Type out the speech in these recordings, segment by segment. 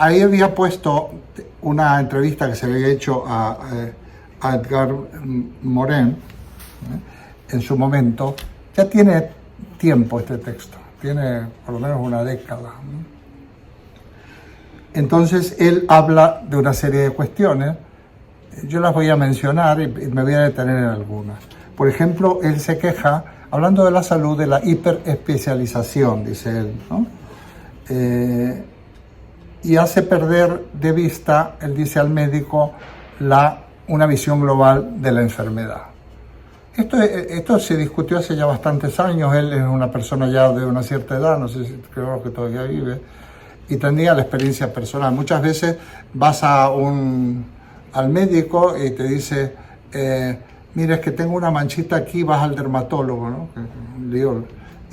ahí había puesto una entrevista que se había hecho a Edgar Morin, en su momento. Ya tiene tiempo este texto, tiene por lo menos una década. Entonces él habla de una serie de cuestiones, yo las voy a mencionar y me voy a detener en algunas. Por ejemplo, él se queja, hablando de la salud, de la hiperespecialización, dice él, ¿no? Y hace perder de vista, él dice al médico, una visión global de la enfermedad. Esto se discutió hace ya bastantes años. Él es una persona ya de una cierta edad, no sé si creo que todavía vive, y tenía la experiencia personal. Muchas veces vas al médico y te dice, mira, es que tengo una manchita aquí, vas al dermatólogo, ¿no?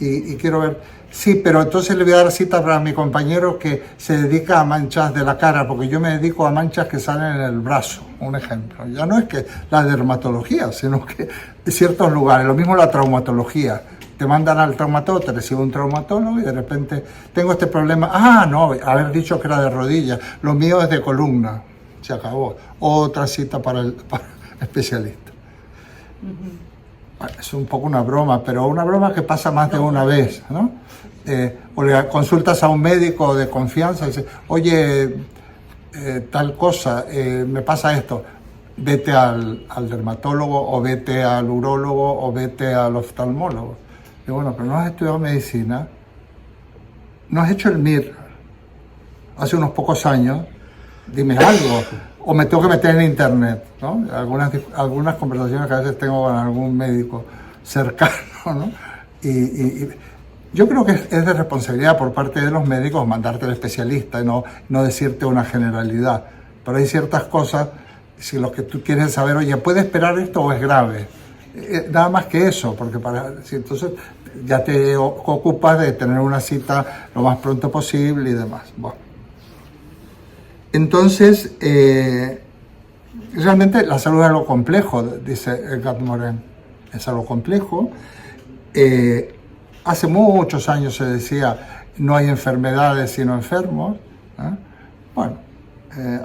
Y quiero ver, sí, pero entonces le voy a dar cita para mi compañero que se dedica a manchas de la cara, porque yo me dedico a manchas que salen en el brazo, un ejemplo. Ya no es que la dermatología, sino que en ciertos lugares, lo mismo la traumatología. Te mandan al traumatólogo, te recibe un traumatólogo y de repente tengo este problema. Ah, no, haber dicho que era de rodilla, lo mío es de columna, se acabó. Otra cita para el especialista. Es un poco una broma, pero una broma que pasa más de una vez, ¿no? O le consultas a un médico de confianza y dices, oye, tal cosa, me pasa esto, vete al dermatólogo o vete al urólogo o vete al oftalmólogo. Y bueno, pero no has estudiado medicina, no has hecho el MIR hace unos pocos años, dime algo. O me tengo que meter en internet, ¿no? Algunas conversaciones que a veces tengo con algún médico cercano, ¿no? Y yo creo que es de responsabilidad por parte de los médicos mandarte al especialista y no decirte una generalidad. Pero hay ciertas cosas, si lo que tú quieres saber, oye, ¿puede esperar esto o es grave? Nada más que eso, porque entonces ya te ocupas de tener una cita lo más pronto posible y demás. Bueno. Entonces, realmente la salud es algo complejo, dice Edgar Morin, es algo complejo. Hace muchos años se decía, no hay enfermedades sino enfermos. Bueno,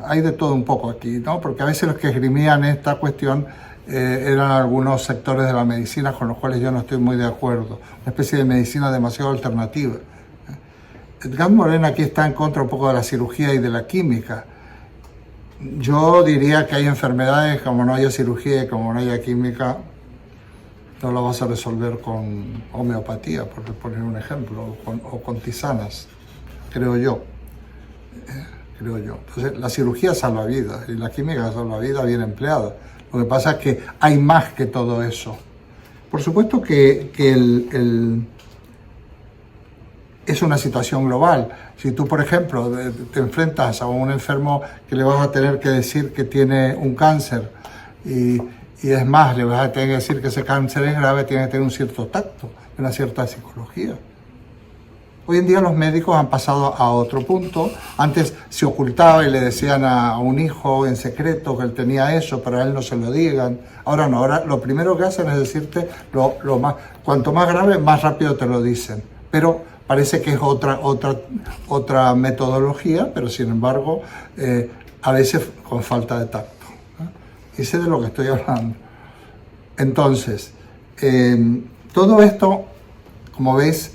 hay de todo un poco aquí, ¿no? Porque a veces los que esgrimían esta cuestión eran algunos sectores de la medicina con los cuales yo no estoy muy de acuerdo, una especie de medicina demasiado alternativa. Edgar Morin aquí está en contra un poco de la cirugía y de la química. Yo diría que hay enfermedades, como no haya cirugía y como no haya química, no lo vas a resolver con homeopatía, por poner un ejemplo, o con tisanas, creo yo. Entonces, la cirugía salva vidas y la química salva vidas bien empleada. Lo que pasa es que hay más que todo eso. Por supuesto que es una situación global. Si tú, por ejemplo, te enfrentas a un enfermo que le vas a tener que decir que tiene un cáncer y es más, le vas a tener que decir que ese cáncer es grave, tiene que tener un cierto tacto, una cierta psicología. Hoy en día los médicos han pasado a otro punto. Antes se ocultaba y le decían a un hijo en secreto que él tenía eso, pero a él no se lo digan. Ahora no, ahora lo primero que hacen es decirte cuanto más grave, más rápido te lo dicen. Pero parece que es otra metodología, pero sin embargo, a veces con falta de tacto, ¿no? Y sé de lo que estoy hablando. Entonces, todo esto, como veis,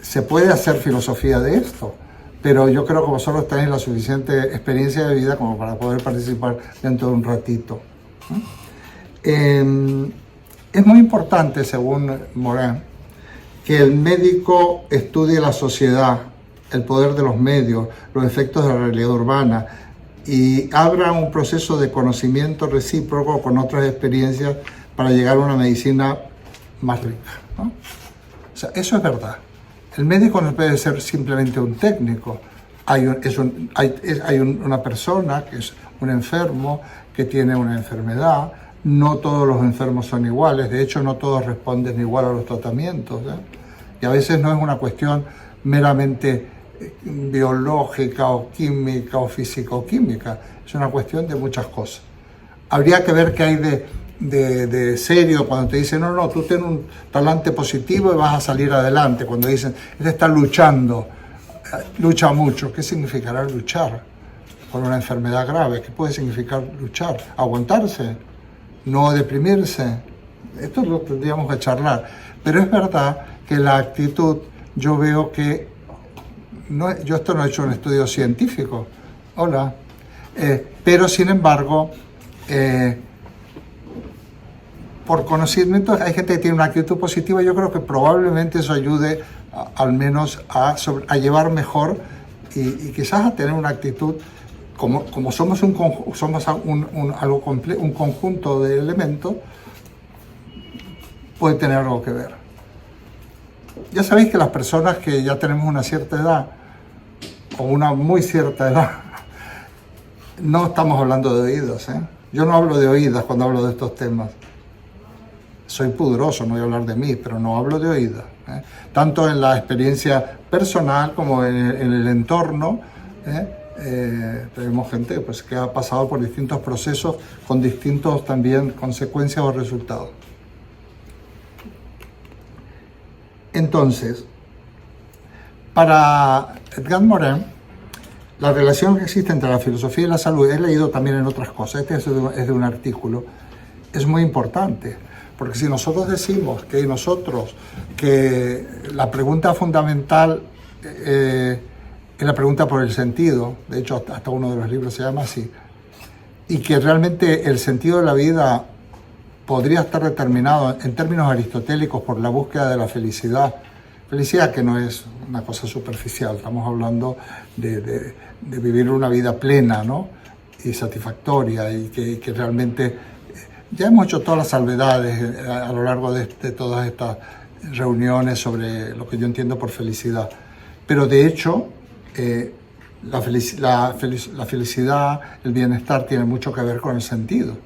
se puede hacer filosofía de esto, pero yo creo que vosotros tenéis la suficiente experiencia de vida como para poder participar dentro de un ratito, ¿no? Es muy importante, según Morin, que el médico estudie la sociedad, el poder de los medios, los efectos de la realidad urbana y abra un proceso de conocimiento recíproco con otras experiencias para llegar a una medicina más rica, ¿no? O sea, eso es verdad. El médico no puede ser simplemente un técnico. Hay una persona que es un enfermo, que tiene una enfermedad. No todos los enfermos son iguales, de hecho no todos responden igual a los tratamientos, ¿eh? Y a veces no es una cuestión meramente biológica o química o físico-química, es una cuestión de muchas cosas. Habría que ver qué hay de serio cuando te dicen, no, tú tienes un talante positivo y vas a salir adelante. Cuando dicen, él está luchando, lucha mucho, ¿qué significará luchar? por una enfermedad grave. ¿Qué puede significar luchar? Aguantarse, no deprimirse. Esto lo tendríamos que charlar. Pero es verdad que la actitud, yo veo que, yo esto no he hecho un estudio científico, hola, pero sin embargo, por conocimiento, hay gente que tiene una actitud positiva. Yo creo que probablemente eso ayude al menos a llevar mejor y quizás a tener una actitud, como somos un conjunto de elementos, puede tener algo que ver. Ya sabéis que las personas que ya tenemos una cierta edad, o una muy cierta edad, no estamos hablando de oídos, ¿eh? Yo no hablo de oídas cuando hablo de estos temas. Soy pudoroso, no voy a hablar de mí, pero no hablo de oídas, ¿eh? Tanto en la experiencia personal como en el entorno, tenemos gente pues, que ha pasado por distintos procesos con distintos también consecuencias o resultados. Entonces, para Edgar Morin, la relación que existe entre la filosofía y la salud, he leído también en otras cosas, este es de un artículo, es muy importante, porque si nosotros decimos que la pregunta fundamental es la pregunta por el sentido, de hecho hasta uno de los libros se llama así, y que realmente el sentido de la vida podría estar determinado en términos aristotélicos por la búsqueda de la felicidad. Felicidad que no es una cosa superficial, estamos hablando de vivir una vida plena, ¿no? Y satisfactoria, y que realmente ya hemos hecho todas las salvedades a lo largo de todas estas reuniones sobre lo que yo entiendo por felicidad. Pero de hecho, la felicidad, el bienestar tiene mucho que ver con el sentido.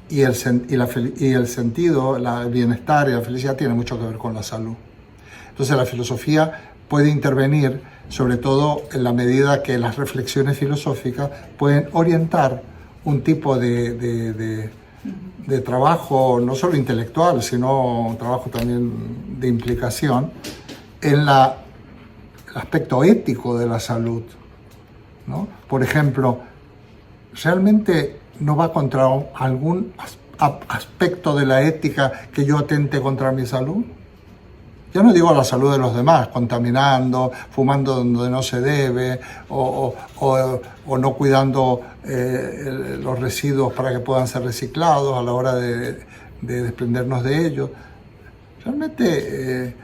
Y el sentido, el bienestar y la felicidad tienen mucho que ver con la salud. Entonces la filosofía puede intervenir, sobre todo en la medida que las reflexiones filosóficas pueden orientar un tipo de trabajo, no solo intelectual, sino un trabajo también de implicación en el aspecto ético de la salud, ¿no? Por ejemplo, realmente no va contra algún aspecto de la ética que yo atente contra mi salud. Yo no digo la salud de los demás, contaminando, fumando donde no se debe, o no cuidando los residuos para que puedan ser reciclados a la hora de desprendernos de ellos. Realmente,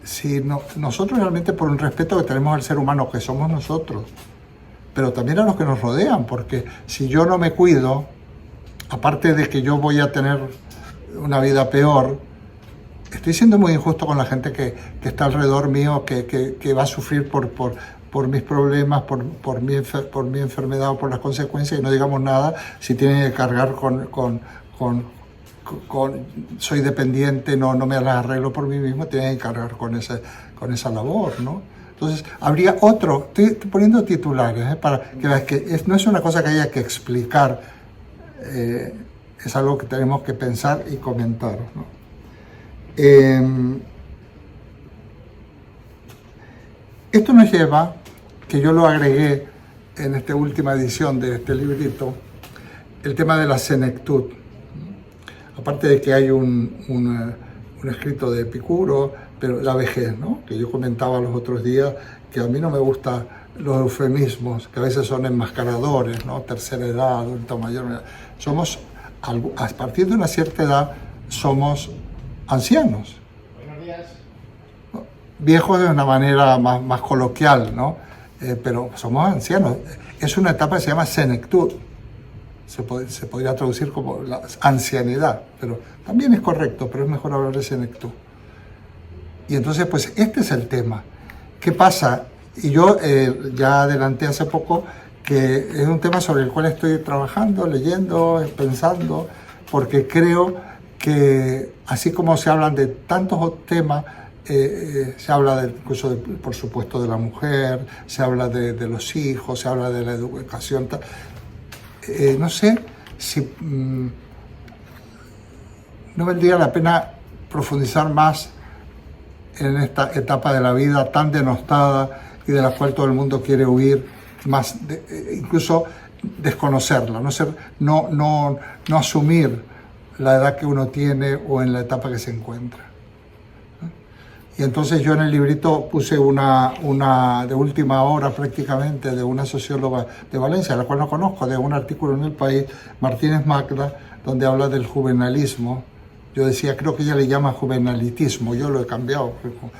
si nosotros realmente por un respeto que tenemos al ser humano, que somos nosotros, pero también a los que nos rodean, porque si yo no me cuido, aparte de que yo voy a tener una vida peor, estoy siendo muy injusto con la gente que está alrededor mío, que va a sufrir por mis problemas, por mi enfermedad o por las consecuencias, y no digamos nada si tienen que cargar con soy dependiente, no me las arreglo por mí mismo, tienen que cargar con esa labor, ¿no? Entonces, habría otro, estoy poniendo titulares, para que veas que no es una cosa que haya que explicar, es algo que tenemos que pensar y comentar, ¿no? Esto nos lleva, que yo lo agregué en esta última edición de este librito, el tema de la senectud. Aparte de que hay un escrito de Epicuro, pero la vejez, ¿no? Que yo comentaba los otros días, que a mí no me gustan los eufemismos, que a veces son enmascaradores, ¿no? Tercera edad, adulto mayor. A partir de una cierta edad, somos ancianos. Buenos días. Viejos de una manera más coloquial, ¿no? Pero somos ancianos. Es una etapa que se llama senectud. Se podría traducir como la ancianidad, pero también es correcto, pero es mejor hablar de senectud. Y entonces, pues este es el tema. ¿Qué pasa? Y yo ya adelanté hace poco que es un tema sobre el cual estoy trabajando, leyendo, pensando, porque creo que así como se hablan de tantos temas, se habla incluso, por supuesto, de la mujer, se habla de los hijos, se habla de la educación. No sé si no valdría la pena profundizar más en esta etapa de la vida tan denostada y de la cual todo el mundo quiere huir, incluso desconocerla, no asumir la edad que uno tiene o en la etapa que se encuentra. Y entonces yo en el librito puse una de última hora prácticamente de una socióloga de Valencia, la cual no conozco, de un artículo en El País, Martínez Macla, donde habla del juvenalismo. Yo decía, creo que ella le llama juvenalitismo, yo lo he cambiado,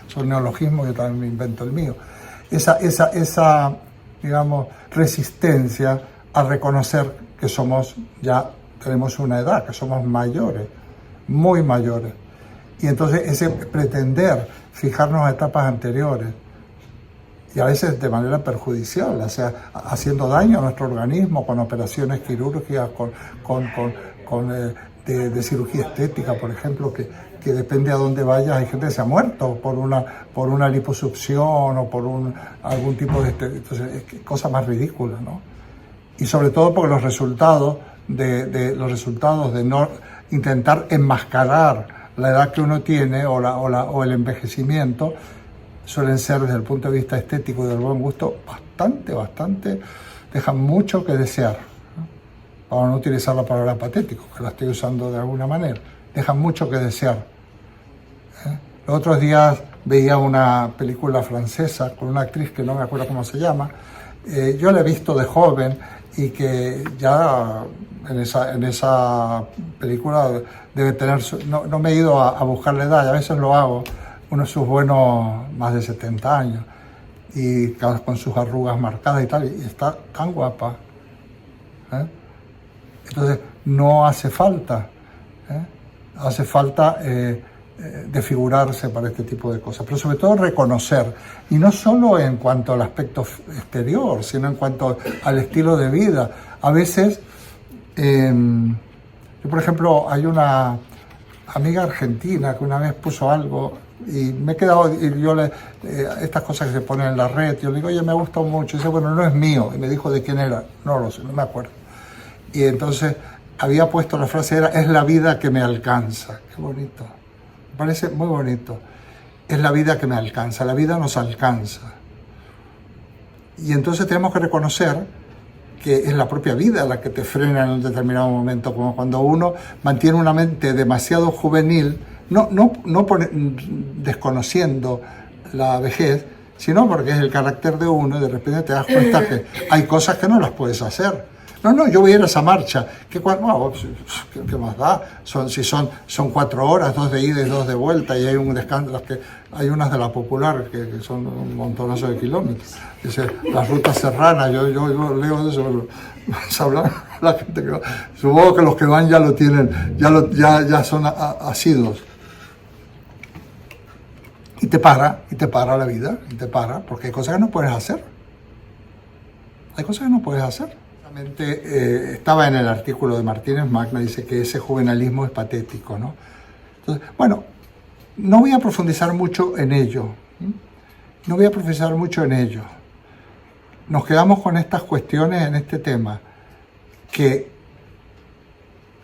son neologismos, yo también me invento el mío. Esa digamos, resistencia a reconocer que tenemos una edad, que somos mayores, muy mayores. Y entonces ese pretender fijarnos a etapas anteriores, y a veces de manera perjudicial, o sea, haciendo daño a nuestro organismo con operaciones quirúrgicas, de cirugía estética, por ejemplo, que depende a dónde vayas, hay gente que se ha muerto por una liposucción o por algún tipo de... Entonces, es cosa más ridícula, ¿no? Y sobre todo porque los resultados de no intentar enmascarar la edad que uno tiene o el envejecimiento suelen ser, desde el punto de vista estético y del buen gusto, bastante, dejan mucho que desear, ¿no? Para no utilizar la palabra patético, que la estoy usando de alguna manera, dejan mucho que desear. Los otros días veía una película francesa con una actriz que no me acuerdo cómo se llama. Yo la he visto de joven y que ya en esa película debe tener... No me he ido a buscar la edad, a veces lo hago, uno de sus buenos más de 70 años, y con sus arrugas marcadas y tal, y está tan guapa. Entonces, no hace falta, hace falta desfigurarse para este tipo de cosas, pero sobre todo reconocer, y no solo en cuanto al aspecto exterior, sino en cuanto al estilo de vida. A veces, yo por ejemplo, hay una amiga argentina que una vez puso algo y me he quedado, y yo estas cosas que se ponen en la red, yo le digo, oye, me ha gustado mucho, y dice, bueno, no es mío, y me dijo de quién era, no lo sé, no me acuerdo. Y entonces había puesto la frase, es la vida que me alcanza. Qué bonito, me parece muy bonito. Es la vida que me alcanza, la vida nos alcanza. Y entonces tenemos que reconocer que es la propia vida la que te frena en un determinado momento, como cuando uno mantiene una mente demasiado juvenil, no desconociendo la vejez, sino porque es el carácter de uno, y de repente te das cuenta que hay cosas que no las puedes hacer. No, yo voy a ir a esa marcha. ¿Qué más da? Son 4 horas, 2 de ida y 2 de vuelta, y hay un descanso, hay unas de la Popular que son un montonazo de kilómetros. Dice, las rutas serranas, yo leo de eso, hablar la gente que va. Supongo que los que van ya lo tienen, ya son asiduos. Y te para la vida, porque hay cosas que no puedes hacer. Estaba en el artículo de Martínez Macla, dice que ese juvenalismo es patético, ¿no? Entonces, bueno, no voy a profundizar mucho en ello. Nos quedamos con estas cuestiones en este tema, que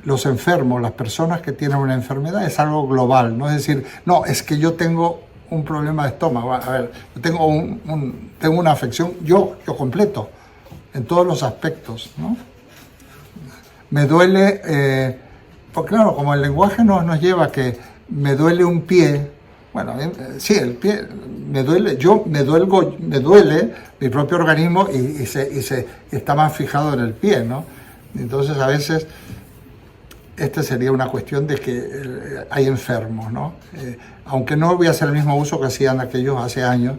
los enfermos, las personas que tienen una enfermedad, es algo global, no es decir, no, es que yo tengo un problema de estómago, a ver, yo tengo una afección, yo completo, en todos los aspectos, ¿no? Me duele, pues claro, como el lenguaje nos lleva a que me duele un pie, bueno, sí, el pie me duele, me duele mi propio organismo y está más fijado en el pie, ¿no? Entonces a veces esta sería una cuestión de que hay enfermos, ¿no? Aunque no voy a hacer el mismo uso que hacían aquellos hace años.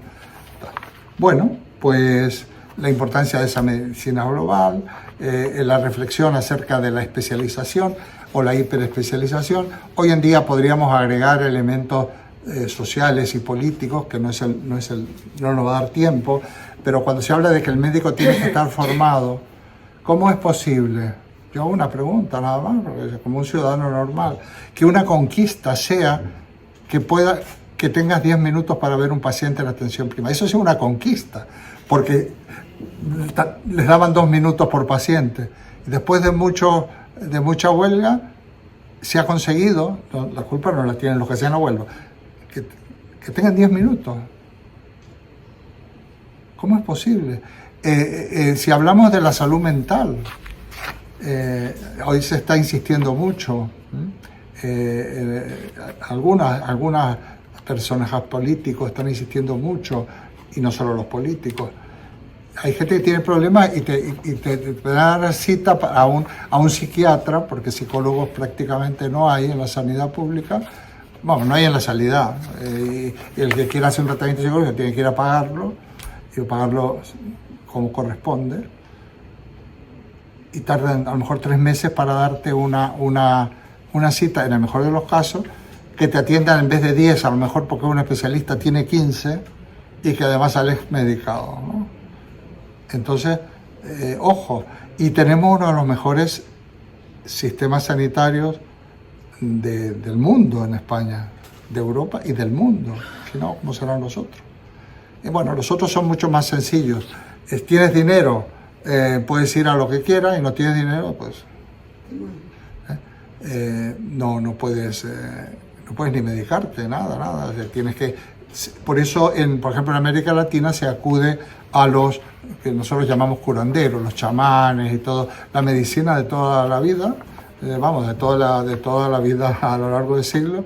Bueno, pues la importancia de esa medicina global, la reflexión acerca de la especialización o la hiperespecialización. Hoy en día podríamos agregar elementos sociales y políticos, que no nos va a dar tiempo, pero cuando se habla de que el médico tiene que estar formado, ¿cómo es posible? Yo hago una pregunta nada más, porque como un ciudadano normal, que una conquista sea que tengas 10 minutos para ver un paciente en atención primaria. Eso es una conquista, porque les daban 2 minutos por paciente. Y después de mucha huelga, se ha conseguido, la culpa no la tienen los que hacían la huelga, que tengan 10 minutos. ¿Cómo es posible? Si hablamos de la salud mental, hoy se está insistiendo mucho. Algunas personajes políticos están insistiendo mucho, y no solo los políticos. Hay gente que tiene problemas y te da la cita a un psiquiatra, porque psicólogos prácticamente no hay en la sanidad pública. Vamos, no hay en la sanidad. Y el que quiera hacer un tratamiento psicológico tiene que ir a pagarlo, y pagarlo como corresponde. Y tardan a lo mejor 3 meses para darte una cita, en el mejor de los casos, que te atiendan en vez de 10, a lo mejor porque un especialista tiene 15, y que además sales medicado, ¿no? Entonces, ojo, y tenemos uno de los mejores sistemas sanitarios del mundo en España, de Europa y del mundo. Si no, ¿cómo serán los otros? Y bueno, los otros son mucho más sencillos. Tienes dinero, puedes ir a lo que quieras, y no tienes dinero, pues no puedes ni medicarte, nada. Tienes que, por eso, por ejemplo, en América Latina se acude a los que nosotros llamamos curanderos, los chamanes y todo, la medicina de toda la vida, de toda la vida a lo largo del siglo,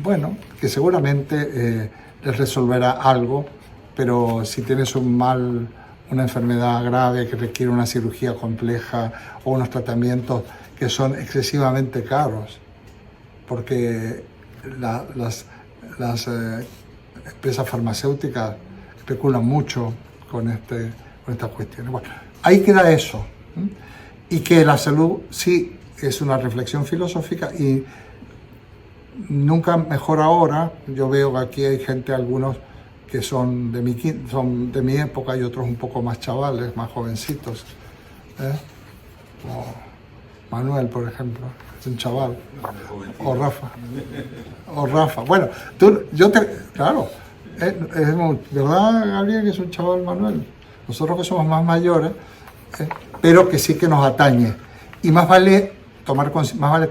bueno, que seguramente les resolverá algo, pero si tienes una enfermedad grave que requiere una cirugía compleja o unos tratamientos que son excesivamente caros, porque las empresas farmacéuticas especulan mucho con estas cuestiones. Bueno, ahí queda eso. Y que la salud sí es una reflexión filosófica, y nunca mejor ahora. Yo veo que aquí hay gente, algunos que son de mi época, y otros un poco más chavales, más jovencitos. Como Manuel, por ejemplo, es un chaval. O Rafa. Bueno, claro, ¿verdad, Gabriel, que es un chaval, Manuel? Nosotros que somos más mayores, pero que sí que nos atañe. Y más vale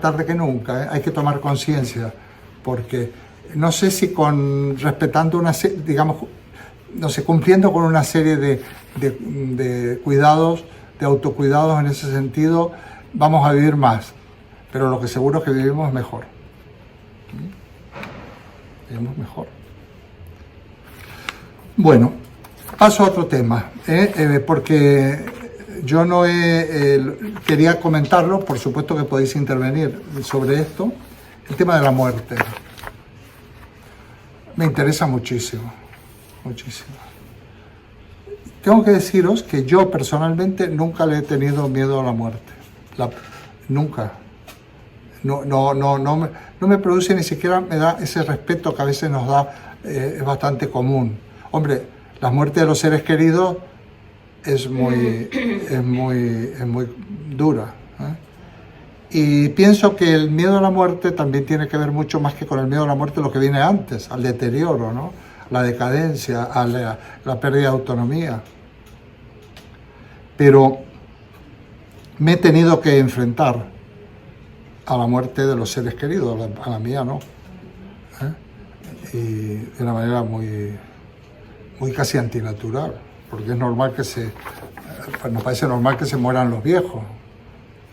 tarde que nunca, hay que tomar conciencia, porque no sé si respetando cumpliendo con una serie de cuidados, de autocuidados en ese sentido, vamos a vivir más. Pero lo que seguro es que vivimos mejor. Vivimos mejor. Bueno, paso a otro tema, porque yo no quería comentarlo, por supuesto que podéis intervenir sobre esto, el tema de la muerte. Me interesa muchísimo. Tengo que deciros que yo personalmente nunca le he tenido miedo a la muerte. Nunca. No me produce, ni siquiera me da ese respeto que a veces nos da, es bastante común. Hombre, la muerte de los seres queridos es muy dura. Y pienso que el miedo a la muerte también tiene que ver mucho más que con el miedo a la muerte, lo que viene antes, al deterioro, ¿no? La decadencia, a la pérdida de autonomía. Pero me he tenido que enfrentar a la muerte de los seres queridos, a la mía no. Y de una manera muy casi antinatural, porque es normal nos parece normal que se mueran los viejos,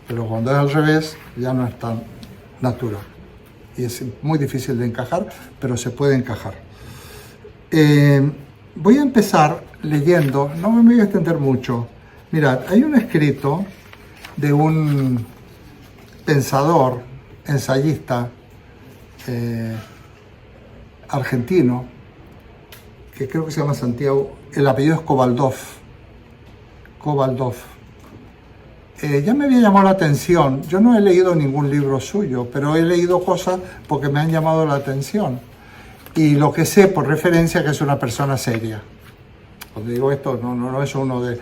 pero cuando es al revés ya no es tan natural. Y es muy difícil de encajar, pero se puede encajar. Voy a empezar leyendo, no me voy a extender mucho. Mirad, hay un escrito de un pensador, ensayista argentino, que creo que se llama Santiago, el apellido es Kovaldov. Ya me había llamado la atención, yo no he leído ningún libro suyo, pero he leído cosas porque me han llamado la atención. Y lo que sé por referencia que es una persona seria. Cuando digo esto, no es uno de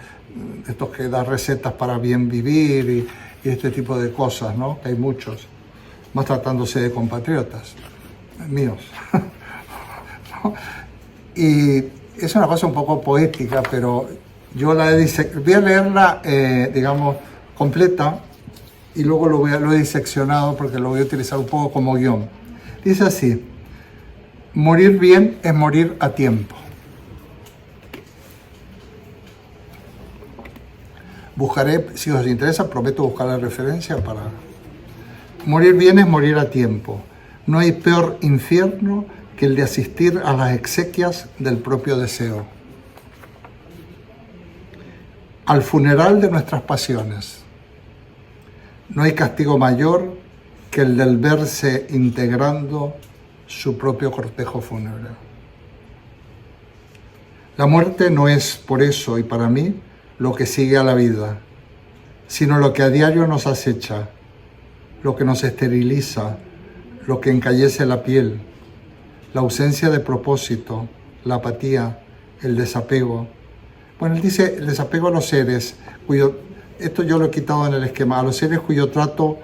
estos que da recetas para bien vivir y este tipo de cosas, ¿no? Que hay muchos, más tratándose de compatriotas míos. Y es una cosa un poco poética, pero yo voy a leerla, completa, y luego lo he diseccionado porque lo voy a utilizar un poco como guión. Dice así: morir bien es morir a tiempo. Buscaré, si os interesa, prometo buscar la referencia para... Morir bien es morir a tiempo. No hay peor infierno que el de asistir a las exequias del propio deseo. Al funeral de nuestras pasiones. No hay castigo mayor que el del verse integrando su propio cortejo fúnebre. La muerte no es, por eso y para mí, lo que sigue a la vida, sino lo que a diario nos acecha, lo que nos esteriliza, lo que encallece la piel, la ausencia de propósito, la apatía, el desapego. Bueno, él dice el desapego a los seres, esto yo lo he quitado en el esquema, a los seres cuyo trato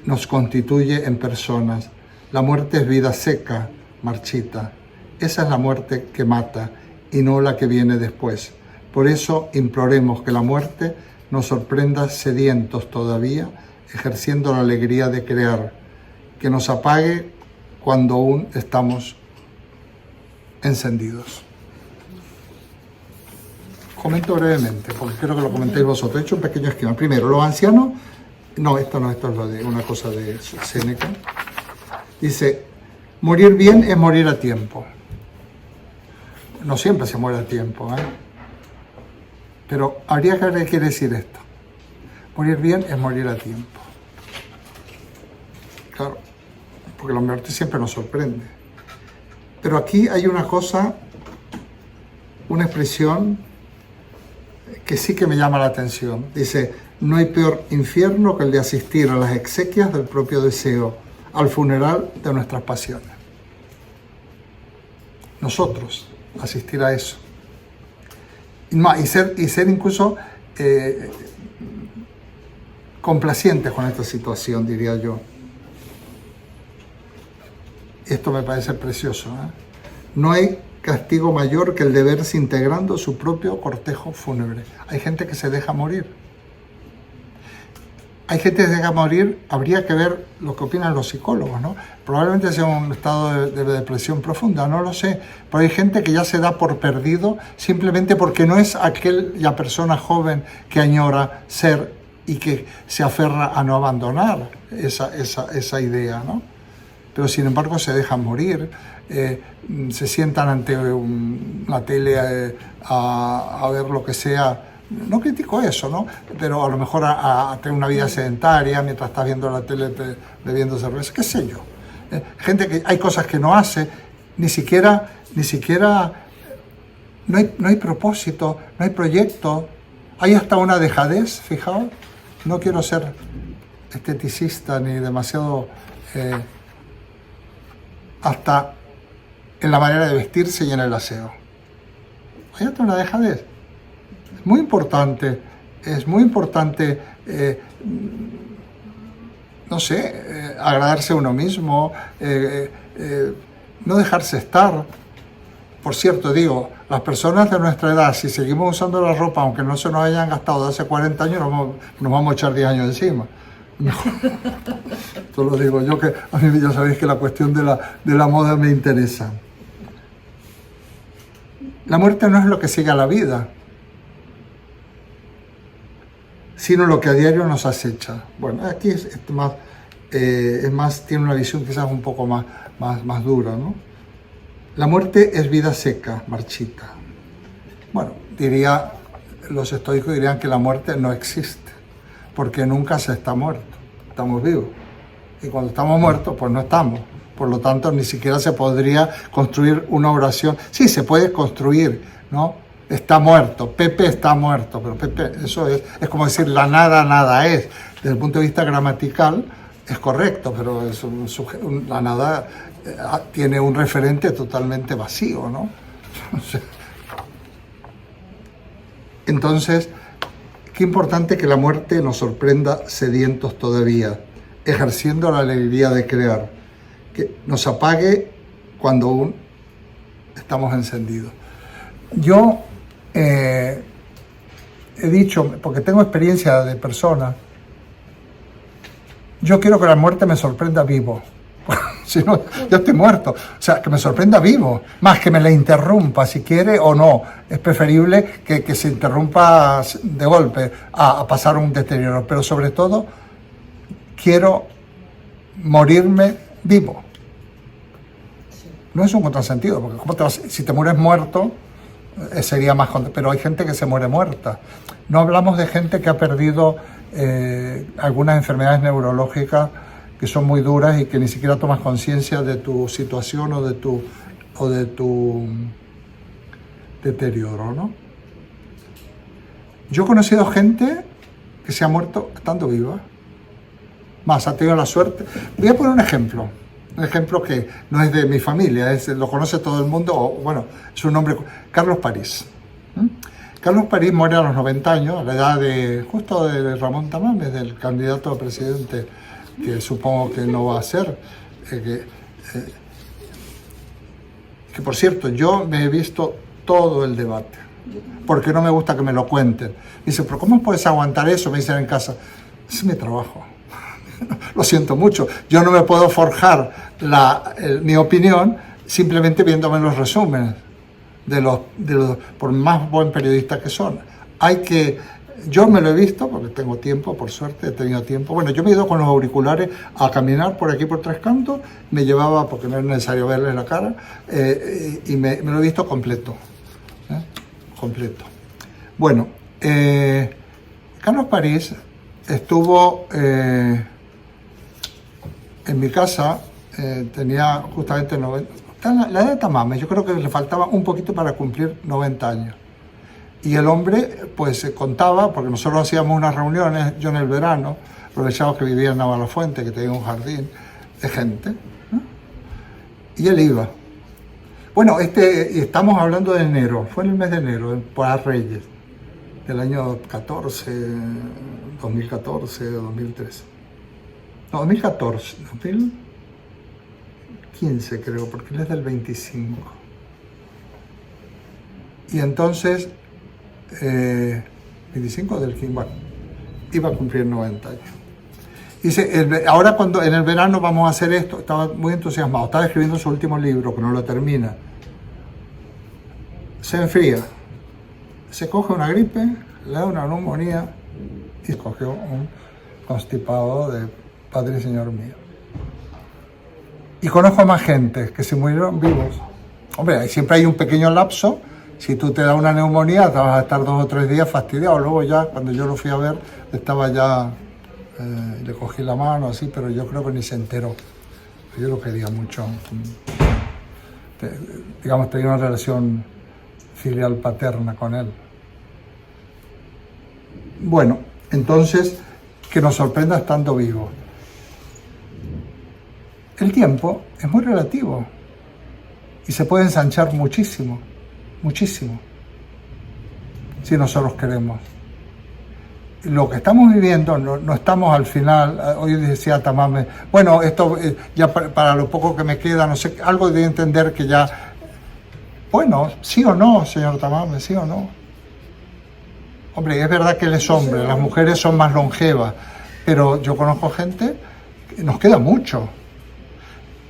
nos constituye en personas. La muerte es vida seca, marchita. Esa es la muerte que mata y no la que viene después. Por eso imploremos que la muerte nos sorprenda sedientos todavía, ejerciendo la alegría de crear, que nos apague cuando aún estamos encendidos. Comento brevemente, porque quiero que lo comentéis vosotros. He hecho un pequeño esquema. Primero, los ancianos... No, esto es lo de una cosa de Séneca. Dice, morir bien es morir a tiempo. No siempre se muere a tiempo, ¿eh? Pero habría que ver qué quiere decir esto. Morir bien es morir a tiempo. Claro, porque la muerte siempre nos sorprende. Pero aquí hay una cosa, una expresión que sí que me llama la atención. Dice, no hay peor infierno que el de asistir a las exequias del propio deseo, al funeral de nuestras pasiones. Nosotros, asistir a eso. Y ser incluso complacientes con esta situación, diría yo. Esto me parece precioso, ¿eh? No hay castigo mayor que el de verse integrando su propio cortejo fúnebre. Hay gente que se deja morir. Hay gente que se deja morir, habría que ver lo que opinan los psicólogos, ¿no? Probablemente sea un estado de depresión profunda, no lo sé. Pero hay gente que ya se da por perdido simplemente porque no es aquella persona joven que añora ser y que se aferra a no abandonar esa idea, ¿no? Pero sin embargo se dejan morir, se sientan ante una tele a ver lo que sea. No critico eso, ¿no? Pero a lo mejor a tener una vida sedentaria mientras estás viendo la tele bebiendo cerveza, qué sé yo. Gente que hay cosas que no hace, ni siquiera no hay propósito, no hay proyecto. Hay hasta una dejadez, fijaos. No quiero ser esteticista ni demasiado... hasta en la manera de vestirse y en el aseo. Hay hasta una dejadez. Es muy importante, no sé, agradarse a uno mismo, no dejarse estar. Por cierto, digo, las personas de nuestra edad, si seguimos usando la ropa, aunque no se nos hayan gastado de hace 40 años, nos vamos a echar 10 años encima. Esto lo digo yo, que a mí ya sabéis que la cuestión de la moda me interesa. La muerte no es lo que sigue a la vida, sino lo que a diario nos acecha. Bueno, aquí es más, tiene una visión quizás un poco más dura, ¿no? La muerte es vida seca, marchita. Bueno, los estoicos dirían que la muerte no existe, porque nunca se está muerto, estamos vivos. Y cuando estamos muertos, pues no estamos. Por lo tanto, ni siquiera se podría construir una oración. Sí, se puede construir, ¿no? Está muerto, Pepe está muerto, pero Pepe, eso es como decir la nada es. Desde el punto de vista gramatical es correcto, pero la nada tiene un referente totalmente vacío, ¿no? Entonces, qué importante que la muerte nos sorprenda sedientos todavía, ejerciendo la alegría de crear, que nos apague cuando aún estamos encendidos. Yo he dicho, porque tengo experiencia de personas, yo quiero que la muerte me sorprenda vivo. Si no, yo estoy muerto. O sea, que me sorprenda vivo, más que me la interrumpa si quiere o no. Es preferible que se interrumpa de golpe a pasar un deterioro. Pero sobre todo, quiero morirme vivo. No es un contrasentido, porque ¿cómo te vas? Si te mueres muerto, sería más... Pero hay gente que se muere muerta. No hablamos de gente que ha perdido algunas enfermedades neurológicas que son muy duras y que ni siquiera tomas conciencia de tu situación o de tu deterioro, ¿no? Yo he conocido gente que se ha muerto estando viva. Más, ha tenido la suerte. Voy a poner un ejemplo que no es de mi familia, lo conoce todo el mundo, o, bueno, es un nombre, Carlos París. Carlos París muere a los 90 años, a la edad justo de Ramón Tamames, del candidato a presidente, que supongo que no va a ser. Que por cierto, yo me he visto todo el debate, porque no me gusta que me lo cuenten. Dice, pero ¿cómo puedes aguantar eso? Me dicen en casa, es mi trabajo. Lo siento mucho, yo no me puedo forjar mi opinión simplemente viéndome los resúmenes de los por más buen periodista que son. Yo me lo he visto porque tengo tiempo, por suerte he tenido tiempo. Bueno, yo me he ido con los auriculares a caminar por aquí por Tres Cantos, me llevaba, porque no es necesario verles la cara, y me lo he visto completo. Completo. Bueno, Carlos París estuvo en mi casa, tenía justamente 90, la edad de Tamames, yo creo que le faltaba un poquito para cumplir 90 años. Y el hombre, pues, contaba, porque nosotros hacíamos unas reuniones, yo en el verano, aprovechaba que vivía en Navalafuente, que tenía un jardín de gente, ¿no? Y él iba. Bueno, estamos hablando de enero, fue en el mes de enero, para Reyes, del año 2014 o 2013. No, 2014, 2015 creo, porque él es del 25. Y entonces, 25 del 15, bueno, iba a cumplir 90 años. Dice, ahora cuando en el verano vamos a hacer esto, estaba muy entusiasmado, estaba escribiendo su último libro, que no lo termina. Se enfría, se coge una gripe, le da una neumonía y cogió un constipado de Padre y Señor mío. Y conozco a más gente que se murieron vivos. Hombre, siempre hay un pequeño lapso. Si tú te das una neumonía, te vas a estar 2 o 3 días fastidiado. Luego ya, cuando yo lo fui a ver, estaba ya, le cogí la mano así, pero yo creo que ni se enteró. Yo lo quería mucho. Digamos, tenía una relación filial paterna con él. Bueno, entonces, que nos sorprenda estando vivos. El tiempo es muy relativo y se puede ensanchar muchísimo, muchísimo, si nosotros queremos. Lo que estamos viviendo, no estamos al final. Hoy decía Tamames, bueno, esto ya para lo poco que me queda, no sé, algo de entender que ya, bueno, sí o no, señor Tamames, sí o no. Hombre, es verdad que él es hombre, las mujeres son más longevas, pero yo conozco gente que nos queda mucho.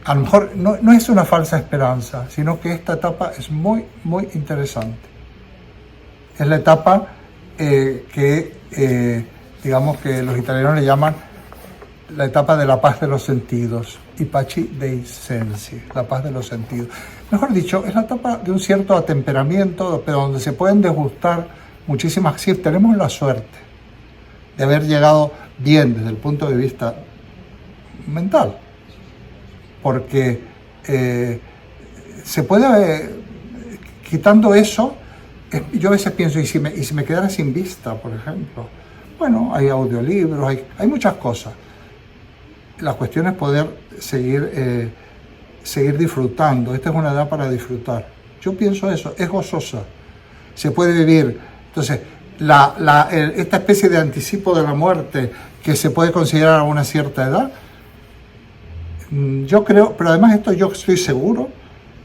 A lo mejor no es una falsa esperanza, sino que esta etapa es muy, muy interesante. Es la etapa digamos que los italianos le llaman la etapa de la paz de los sentidos, i pace dei sensi, la paz de los sentidos. Mejor dicho, es la etapa de un cierto atemperamiento, pero donde se pueden degustar muchísimas. Sí, tenemos la suerte de haber llegado bien desde el punto de vista mental, porque se puede, quitando eso, yo a veces pienso, ¿y si me quedara sin vista, por ejemplo? Bueno, hay audiolibros, hay muchas cosas. La cuestión es poder seguir disfrutando. Esta es una edad para disfrutar. Yo pienso eso, es gozosa. Se puede vivir. Entonces, esta especie de anticipo de la muerte que se puede considerar a una cierta edad, yo creo, pero además esto yo estoy seguro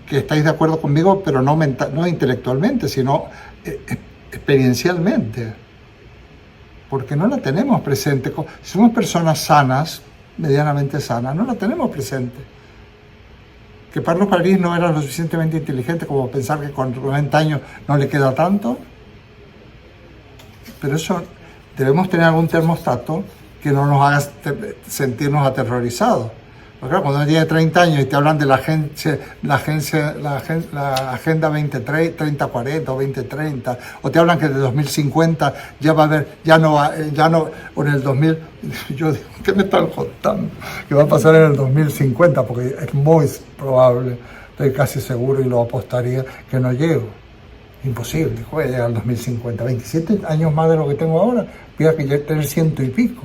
que estáis de acuerdo conmigo, pero no intelectualmente, sino experiencialmente, porque no la tenemos presente. Si somos personas sanas, medianamente sanas, no la tenemos presente. ¿Que Pablo París no era lo suficientemente inteligente como pensar que con 90 años no le queda tanto? Pero eso, debemos tener algún termostato que no nos haga sentirnos aterrorizados. Porque claro, cuando uno tiene 30 años y te hablan de la Agenda 2030-40 o 2030, o te hablan que de 2050 ya va a haber, ya no, o en el 2000, yo digo, ¿qué me están contando? Que va a pasar en el 2050, porque es muy probable, estoy casi seguro y lo apostaría, que no llego. Imposible, voy a llegar al 2050, 27 años más de lo que tengo ahora, voy a tener 100 y pico.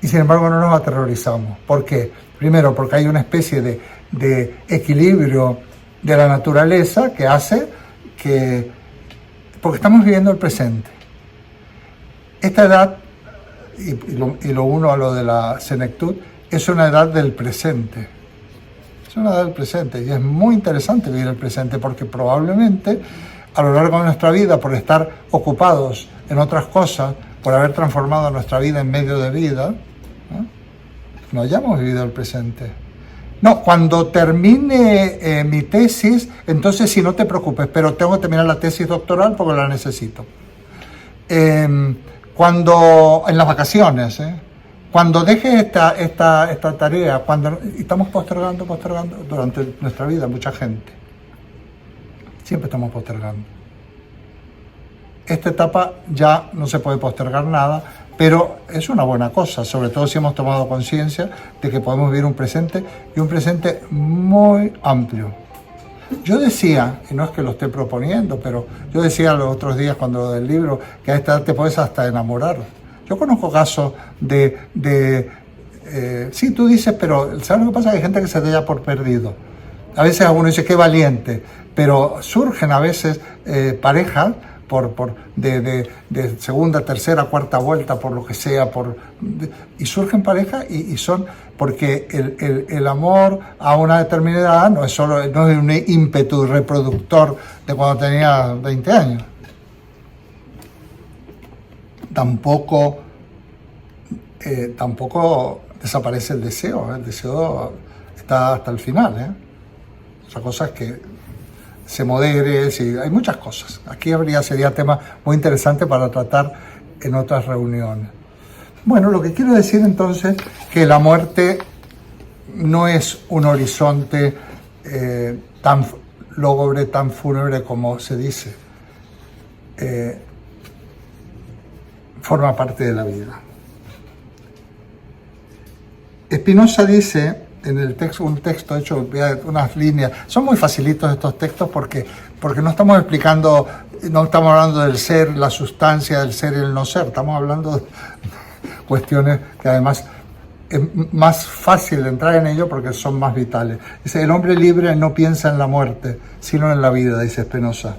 Y sin embargo no nos aterrorizamos. ¿Por qué? Primero, porque hay una especie de equilibrio de la naturaleza que hace que... Porque estamos viviendo el presente. Esta edad, y lo uno a lo de la senectud, es una edad del presente. Es una edad del presente y es muy interesante vivir el presente porque probablemente a lo largo de nuestra vida, por estar ocupados en otras cosas, por haber transformado nuestra vida en medio de vida, no hayamos vivido el presente. No, cuando termine mi tesis, entonces sí, no te preocupes, pero tengo que terminar la tesis doctoral porque la necesito. Cuando, en las vacaciones, cuando deje esta tarea, cuando estamos postergando durante nuestra vida, mucha gente. Siempre estamos postergando. Esta etapa ya no se puede postergar nada, pero es una buena cosa, sobre todo si hemos tomado conciencia de que podemos vivir un presente y un presente muy amplio. Yo decía, y no es que lo esté proponiendo, pero yo decía los otros días cuando del libro que a esta edad te puedes hasta enamorar. Yo conozco casos sí, tú dices, pero ¿sabes lo que pasa? Hay gente que se da por perdido. A veces uno dice, qué valiente, pero surgen a veces parejas de segunda, tercera, cuarta vuelta, por lo que sea, y surgen parejas y son, porque el amor a una determinada edad no es un ímpetu reproductor de cuando tenía 20 años. Tampoco desaparece el deseo está hasta el final. Otra cosa es que se modere, sí, hay muchas cosas. Aquí sería tema muy interesante para tratar en otras reuniones. Bueno, lo que quiero decir entonces que la muerte no es un horizonte tan lúgubre, tan fúnebre como se dice. Forma parte de la vida. Spinoza dice en el texto, un texto hecho, unas líneas, son muy facilitos estos textos porque no estamos explicando, no estamos hablando del ser, la sustancia del ser y el no ser, estamos hablando de cuestiones que además es más fácil entrar en ello porque son más vitales. Dice, el hombre libre no piensa en la muerte, sino en la vida, dice Spinoza.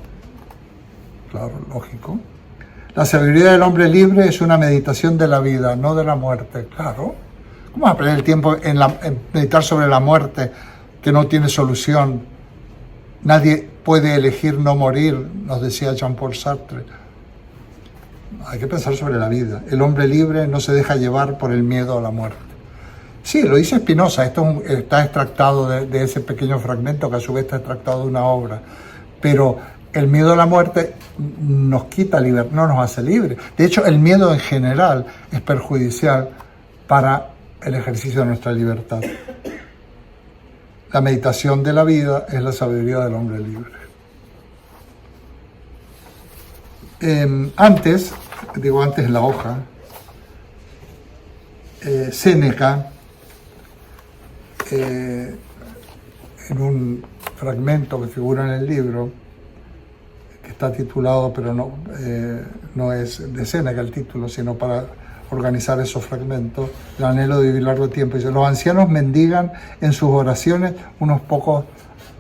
Claro, lógico. La sabiduría del hombre libre es una meditación de la vida, no de la muerte, claro. ¿Cómo vas a perder el tiempo en meditar sobre la muerte que no tiene solución? Nadie puede elegir no morir, nos decía Jean-Paul Sartre. Hay que pensar sobre la vida. El hombre libre no se deja llevar por el miedo a la muerte. Sí, lo dice Spinoza, esto está extractado de ese pequeño fragmento que a su vez está extractado de una obra. Pero el miedo a la muerte nos quita libertad, no nos hace libres. De hecho, el miedo en general es perjudicial para el ejercicio de nuestra libertad. La meditación de la vida es la sabiduría del hombre libre. Antes en la hoja, Séneca, en un fragmento que figura en el libro, que está titulado, pero no es de Séneca el título, sino para organizar esos fragmentos, el anhelo de vivir largo tiempo. Dice, los ancianos mendigan en sus oraciones unos pocos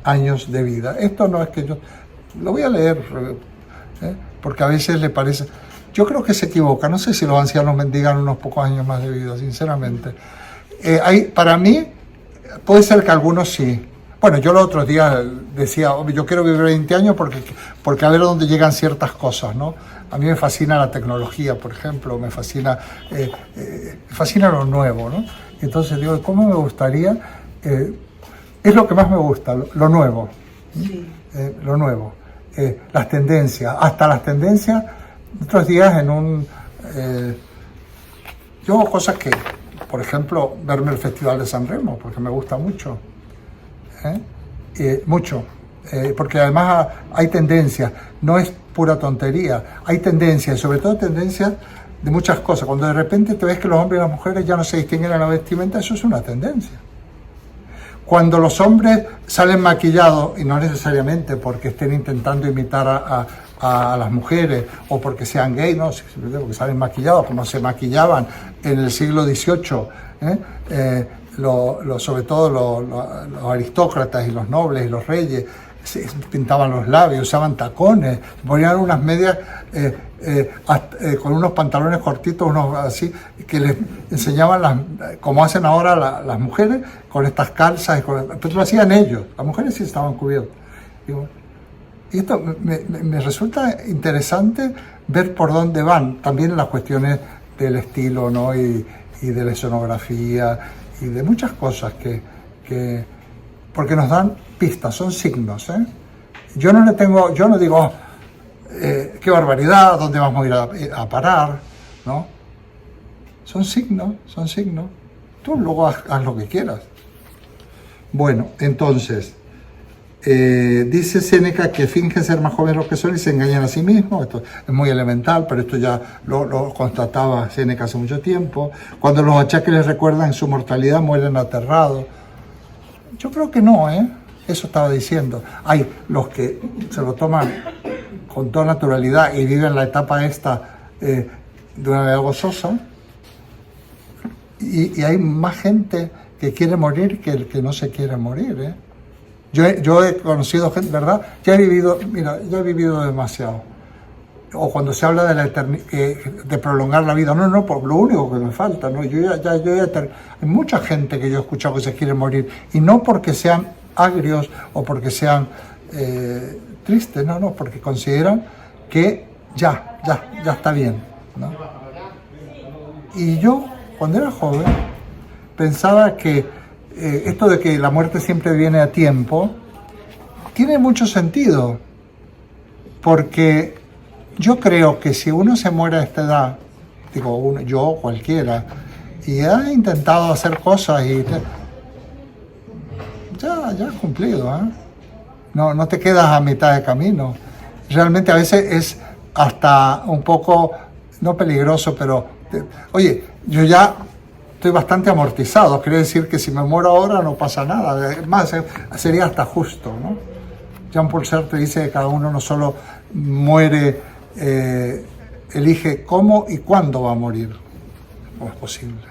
años de vida. Esto no es que yo... Lo voy a leer, porque a veces le parece... Yo creo que se equivoca. No sé si los ancianos mendigan unos pocos años más de vida, sinceramente. Para mí, puede ser que algunos sí. Bueno, yo los otros días decía, yo quiero vivir 20 años porque a ver a dónde llegan ciertas cosas, ¿no? A mí me fascina la tecnología, por ejemplo, me fascina lo nuevo, ¿no? Entonces digo, ¿cómo me gustaría? Es lo que más me gusta, lo nuevo. Sí. Lo nuevo. Las tendencias, hasta las tendencias, otros días yo hago cosas que, por ejemplo, verme el Festival de San Remo, porque me gusta mucho. Mucho. Porque además hay tendencias, no es pura tontería, hay tendencias, y sobre todo tendencias de muchas cosas. Cuando de repente te ves que los hombres y las mujeres ya no se distinguen en la vestimenta, eso es una tendencia. Cuando los hombres salen maquillados, y no necesariamente porque estén intentando imitar a las mujeres o porque sean gays, no, porque salen maquillados como se maquillaban en el siglo XVIII, sobre todo los aristócratas y los nobles y los reyes, se pintaban los labios, usaban tacones, ponían unas medias con unos pantalones cortitos, unos así, que les enseñaban, como hacen ahora las mujeres, con estas calzas, pero lo hacían ellos, las mujeres sí estaban cubiertas. Y esto me resulta interesante ver por dónde van, también en las cuestiones del estilo, ¿no? y de la escenografía, y de muchas cosas porque nos dan pistas, son signos, ¿eh? Yo no digo, qué barbaridad, ¿dónde vamos a ir a parar? ¿No? Son signos. Tú luego haz lo que quieras. Bueno, entonces, dice Séneca que fingen ser más jóvenes de lo que son y se engañan a sí mismos. Esto es muy elemental, pero esto ya lo constataba Séneca hace mucho tiempo. Cuando los achaques les recuerdan su mortalidad, mueren aterrados. Yo creo que no, eso estaba diciendo. Hay los que se lo toman con toda naturalidad y viven la etapa esta de una manera gozosa, y hay más gente que quiere morir que el que no se quiere morir, Yo he conocido gente, ¿verdad? Yo he vivido demasiado. O cuando se habla de prolongar la vida, no, por lo único que me falta, ¿no? Hay mucha gente que yo he escuchado que se quiere morir, y no porque sean agrios o porque sean tristes, no, porque consideran que ya está bien, ¿no? Y yo, cuando era joven, pensaba que esto de que la muerte siempre viene a tiempo tiene mucho sentido, porque yo creo que si uno se muere a esta edad, yo cualquiera, y ha intentado hacer cosas y ya has cumplido, no te quedas a mitad de camino. Realmente a veces es hasta un poco, no peligroso, pero oye, yo ya estoy bastante amortizado, quiere decir que si me muero ahora no pasa nada, más sería hasta justo, ¿no? Jean-Paul Sartre dice que cada uno no solo muere, elige cómo y cuándo va a morir. ¿Cómo es posible?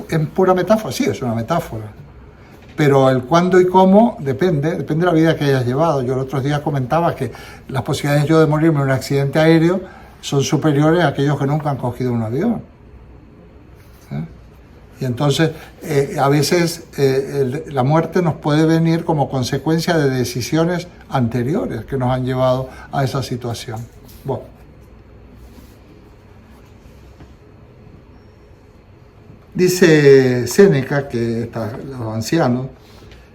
¿Es pura metáfora? Sí, es una metáfora. Pero el cuándo y cómo depende de la vida que hayas llevado. Yo el otro día comentaba que las posibilidades de morirme en un accidente aéreo son superiores a aquellos que nunca han cogido un avión. Y entonces, a veces la muerte nos puede venir como consecuencia de decisiones anteriores que nos han llevado a esa situación. Bueno. Dice Séneca que los ancianos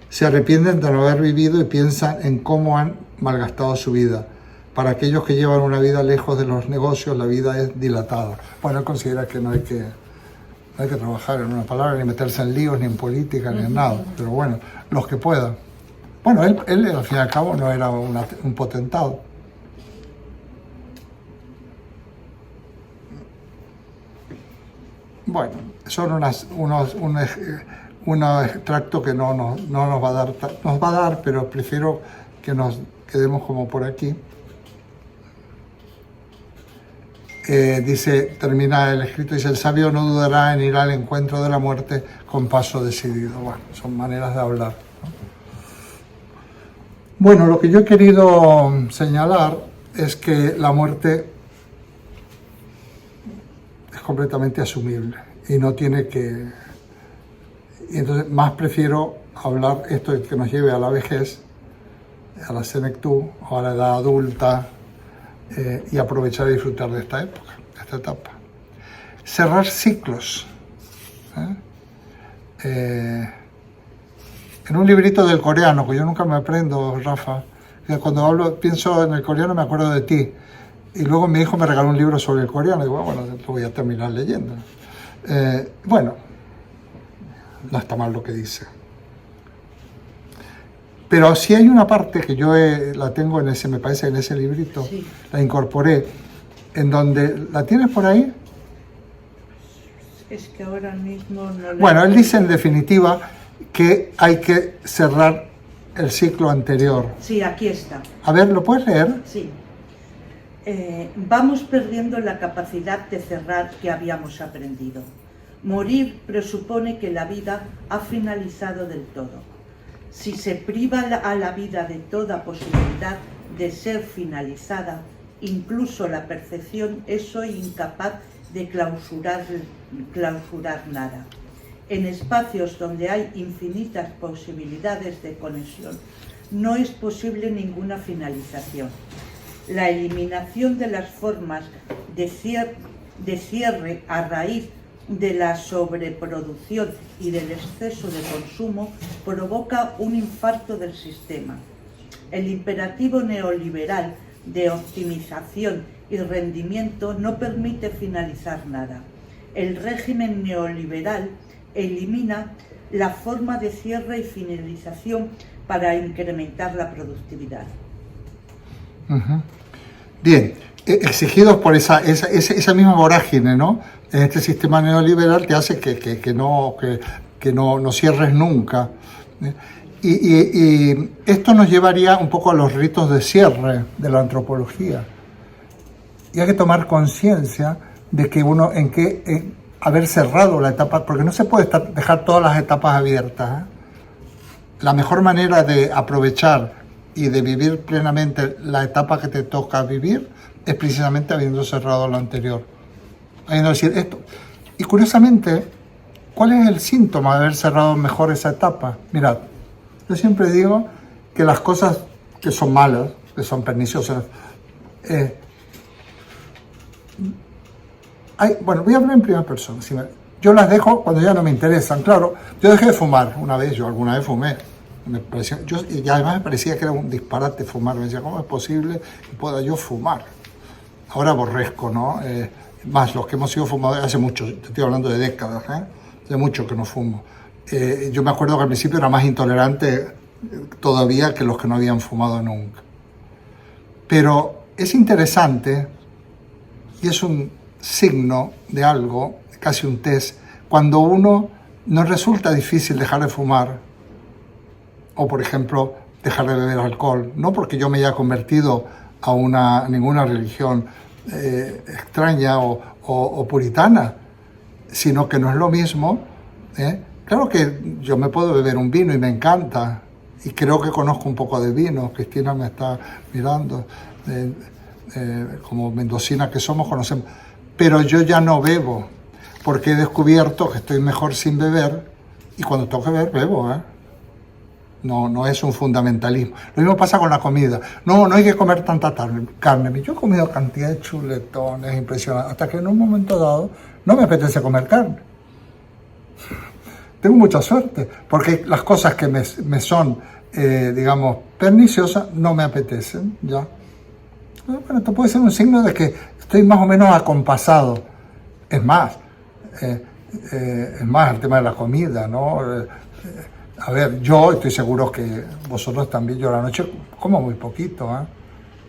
se arrepienten de no haber vivido y piensan en cómo han malgastado su vida. Para aquellos que llevan una vida lejos de los negocios, la vida es dilatada. Bueno, él considera que no hay que trabajar en una palabra, ni meterse en líos, ni en política, ni en nada. Pero bueno, los que puedan. Bueno, él al fin y al cabo no era un potentado. Bueno, son unos extractos que no nos va a dar, pero prefiero que nos quedemos como por aquí. Termina el escrito, dice: el sabio no dudará en ir al encuentro de la muerte con paso decidido. Bueno, son maneras de hablar, ¿no? Bueno, lo que yo he querido señalar es que la muerte es completamente asumible y no tiene que... Y entonces más prefiero hablar esto que nos lleve a la vejez, a la senectud o a la edad adulta, y aprovechar y disfrutar de esta época, de esta etapa. Cerrar ciclos. En un librito del coreano, que yo nunca me aprendo, Rafa, que cuando pienso en el coreano me acuerdo de ti. Y luego mi hijo me regaló un libro sobre el coreano y digo, bueno, lo voy a terminar leyendo. Bueno, no está mal lo que dice. Pero sí hay una parte que yo la tengo en ese, me parece, en ese librito, sí. La incorporé, en donde, ¿la tienes por ahí? Es que ahora mismo no... Bueno, él dice en definitiva que hay que cerrar el ciclo anterior. Sí, aquí está. A ver, ¿lo puedes leer? Sí. Vamos perdiendo la capacidad de cerrar que habíamos aprendido. Morir presupone que la vida ha finalizado del todo. Si se priva a la vida de toda posibilidad de ser finalizada, incluso la percepción es hoy incapaz de clausurar nada. En espacios donde hay infinitas posibilidades de conexión, no es posible ninguna finalización. La eliminación de las formas de cierre a raíz de la sobreproducción y del exceso de consumo provoca un infarto del sistema. El imperativo neoliberal de optimización y rendimiento no permite finalizar nada. El régimen neoliberal elimina la forma de cierre y finalización para incrementar la productividad. Uh-huh. Bien, exigidos por esa misma vorágine, ¿no? Este sistema neoliberal te hace que no cierres nunca. Y esto nos llevaría un poco a los ritos de cierre de la antropología. Y hay que tomar conciencia de que uno haber cerrado la etapa, porque no se puede dejar todas las etapas abiertas. La mejor manera de aprovechar y de vivir plenamente la etapa que te toca vivir es precisamente habiendo cerrado la anterior. Habiendo decir esto. Y curiosamente, ¿cuál es el síntoma de haber cerrado mejor esa etapa? Mirad, yo siempre digo que las cosas que son malas, que son perniciosas, bueno, voy a hablar en primera persona. Yo las dejo cuando ya no me interesan. Claro, yo dejé de fumar una vez, yo alguna vez fumé. Y además me parecía que era un disparate fumar. Me decía, ¿cómo es posible que pueda yo fumar? Ahora aborrezco, ¿no? Más los que hemos sido fumadores hace mucho, te estoy hablando de décadas, de mucho que no fumo. Yo me acuerdo que al principio era más intolerante todavía que los que no habían fumado nunca. Pero es interesante y es un signo de algo, casi un test, cuando uno no resulta difícil dejar de fumar o, por ejemplo, dejar de beber alcohol, no porque yo me haya convertido a ninguna religión extraña o puritana, sino que no es lo mismo. Claro que yo me puedo beber un vino y me encanta, y creo que conozco un poco de vino. Cristina me está mirando, como mendocina que somos, conocemos. Pero yo ya no bebo, porque he descubierto que estoy mejor sin beber, y cuando tengo que beber, bebo, No es un fundamentalismo. Lo mismo pasa con la comida. No hay que comer tanta carne. Yo he comido cantidad de chuletones impresionantes, hasta que en un momento dado no me apetece comer carne. Tengo mucha suerte, porque las cosas que me son, digamos, perniciosas, no me apetecen, ¿ya? Bueno, esto puede ser un signo de que estoy más o menos acompasado. Es más, el tema de la comida, ¿no? A ver, yo estoy seguro que vosotros también, yo a la noche como muy poquito,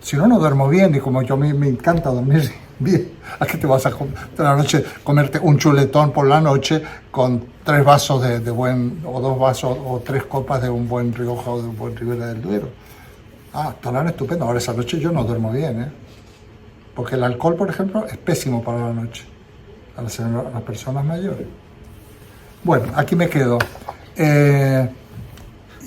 Si no, no duermo bien, y como yo a mí me encanta dormir bien, ¿a qué te vas a comer de la noche? Comerte un chuletón por la noche con 3 vasos de buen, o 2 vasos, o 3 copas de un buen Rioja o de un buen Ribera del Duero. Estarán estupendo. Ahora esa noche yo no duermo bien, porque el alcohol, por ejemplo, es pésimo para la noche, a las personas mayores. Bueno, aquí me quedo.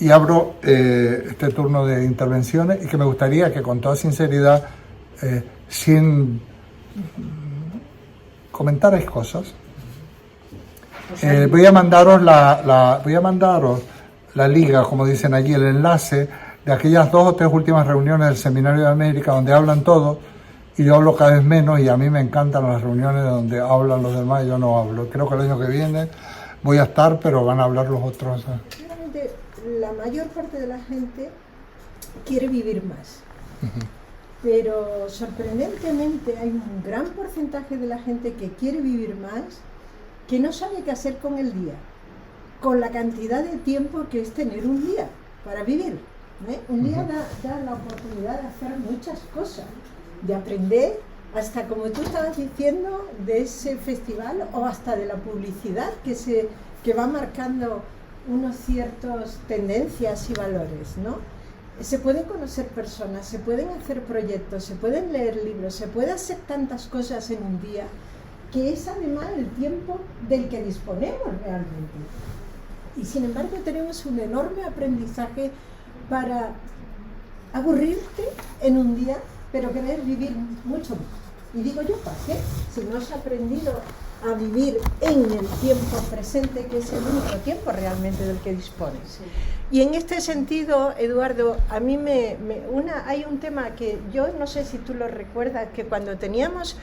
Y abro este turno de intervenciones, y que me gustaría que con toda sinceridad, sin comentarais cosas, voy a mandaros la liga, como dicen allí, el enlace de aquellas 2 o 3 últimas reuniones del Seminario de América, donde hablan todos, y yo hablo cada vez menos, y a mí me encantan las reuniones donde hablan los demás y yo no hablo. Creo que el año que viene voy a estar, pero van a hablar los otros. Realmente la mayor parte de la gente quiere vivir más, pero sorprendentemente hay un gran porcentaje de la gente que quiere vivir más que no sabe qué hacer con el día, con la cantidad de tiempo que es tener un día para vivir. Un día da la oportunidad de hacer muchas cosas, de aprender, hasta como tú estabas diciendo, de ese festival, o hasta de la publicidad que va marcando unos ciertos tendencias y valores, ¿no? Se pueden conocer personas, se pueden hacer proyectos, se pueden leer libros, se puede hacer tantas cosas en un día, que es además el tiempo del que disponemos realmente. Y sin embargo tenemos un enorme aprendizaje para aburrirte en un día, pero querer vivir mucho más. Y digo yo, ¿para qué? Si no has aprendido a vivir en el tiempo presente, que es el único tiempo realmente del que dispones. Y en este sentido, Eduardo, a mí hay un tema que yo no sé si tú lo recuerdas, que cuando teníamos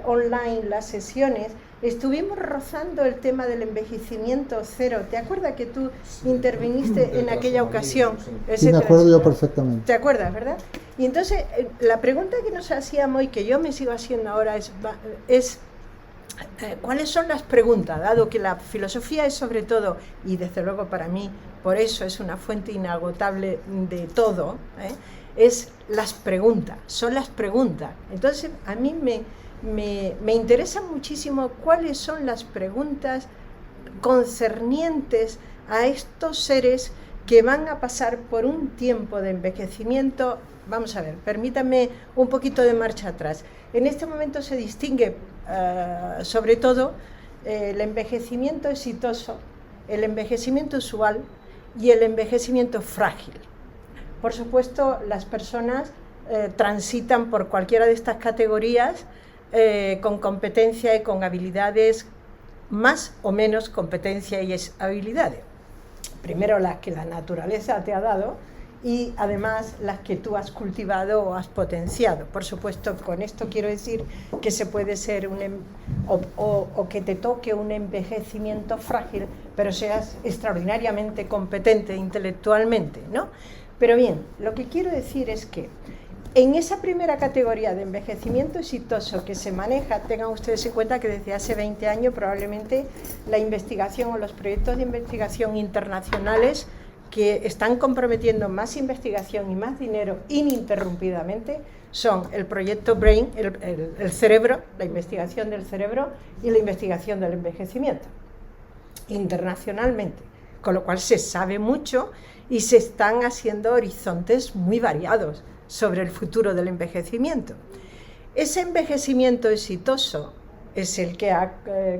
online las sesiones, estuvimos rozando el tema del envejecimiento cero. ¿Te acuerdas que tú interviniste en aquella ocasión? Sí, me acuerdo yo perfectamente. ¿Te acuerdas, verdad? Y entonces, la pregunta que nos hacíamos y que yo me sigo haciendo ahora es ¿cuáles son las preguntas? Dado que la filosofía es sobre todo, y desde luego para mí, por eso es una fuente inagotable de todo, es las preguntas, son las preguntas. Entonces, a mí me interesa muchísimo cuáles son las preguntas concernientes a estos seres que van a pasar por un tiempo de envejecimiento. Vamos a ver, permítame un poquito de marcha atrás. En este momento se distingue sobre todo el envejecimiento exitoso, el envejecimiento usual y el envejecimiento frágil. Por supuesto, las personas transitan por cualquiera de estas categorías con competencia y con habilidades, más o menos competencia y habilidades. Primero las que la naturaleza te ha dado y además las que tú has cultivado o has potenciado. Por supuesto, con esto quiero decir que se puede ser o que te toque un envejecimiento frágil, pero seas extraordinariamente competente intelectualmente, ¿no? Pero bien, lo que quiero decir es que en esa primera categoría de envejecimiento exitoso que se maneja, tengan ustedes en cuenta que desde hace 20 años probablemente la investigación o los proyectos de investigación internacionales que están comprometiendo más investigación y más dinero ininterrumpidamente son el proyecto BRAIN, el cerebro, la investigación del cerebro y la investigación del envejecimiento, internacionalmente, con lo cual se sabe mucho y se están haciendo horizontes muy variados sobre el futuro del envejecimiento. Ese envejecimiento exitoso es el que ha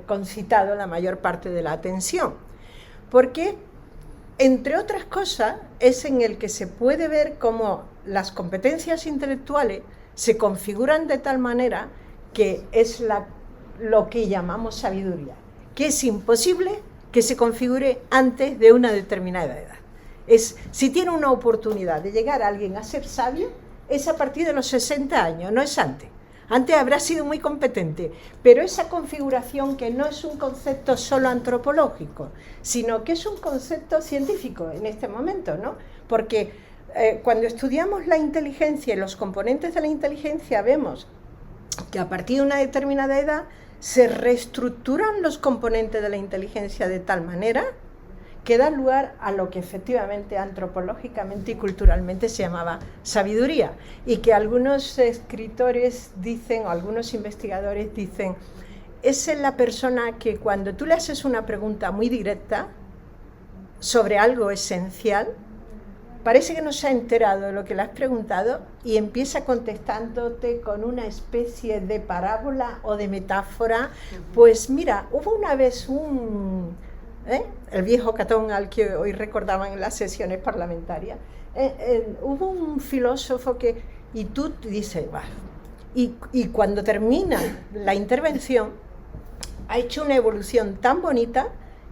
concitado la mayor parte de la atención, porque, entre otras cosas, es en el que se puede ver cómo las competencias intelectuales se configuran de tal manera que es lo que llamamos sabiduría, que es imposible que se configure antes de una determinada edad. Si tiene una oportunidad de llegar a alguien a ser sabio, es a partir de los 60 años, no es antes. Antes habrá sido muy competente, pero esa configuración, que no es un concepto solo antropológico, sino que es un concepto científico en este momento, ¿no? Porque cuando estudiamos la inteligencia y los componentes de la inteligencia, vemos que a partir de una determinada edad se reestructuran los componentes de la inteligencia de tal manera que da lugar a lo que efectivamente antropológicamente y culturalmente se llamaba sabiduría, y que algunos escritores dicen, o algunos investigadores dicen, es la persona que cuando tú le haces una pregunta muy directa sobre algo esencial, parece que no se ha enterado de lo que le has preguntado y empieza contestándote con una especie de parábola o de metáfora. Pues mira, hubo una vez el viejo Catón al que hoy recordaban en las sesiones parlamentarias, hubo un filósofo que, y tú dices, y cuando termina la intervención, ha hecho una evolución tan bonita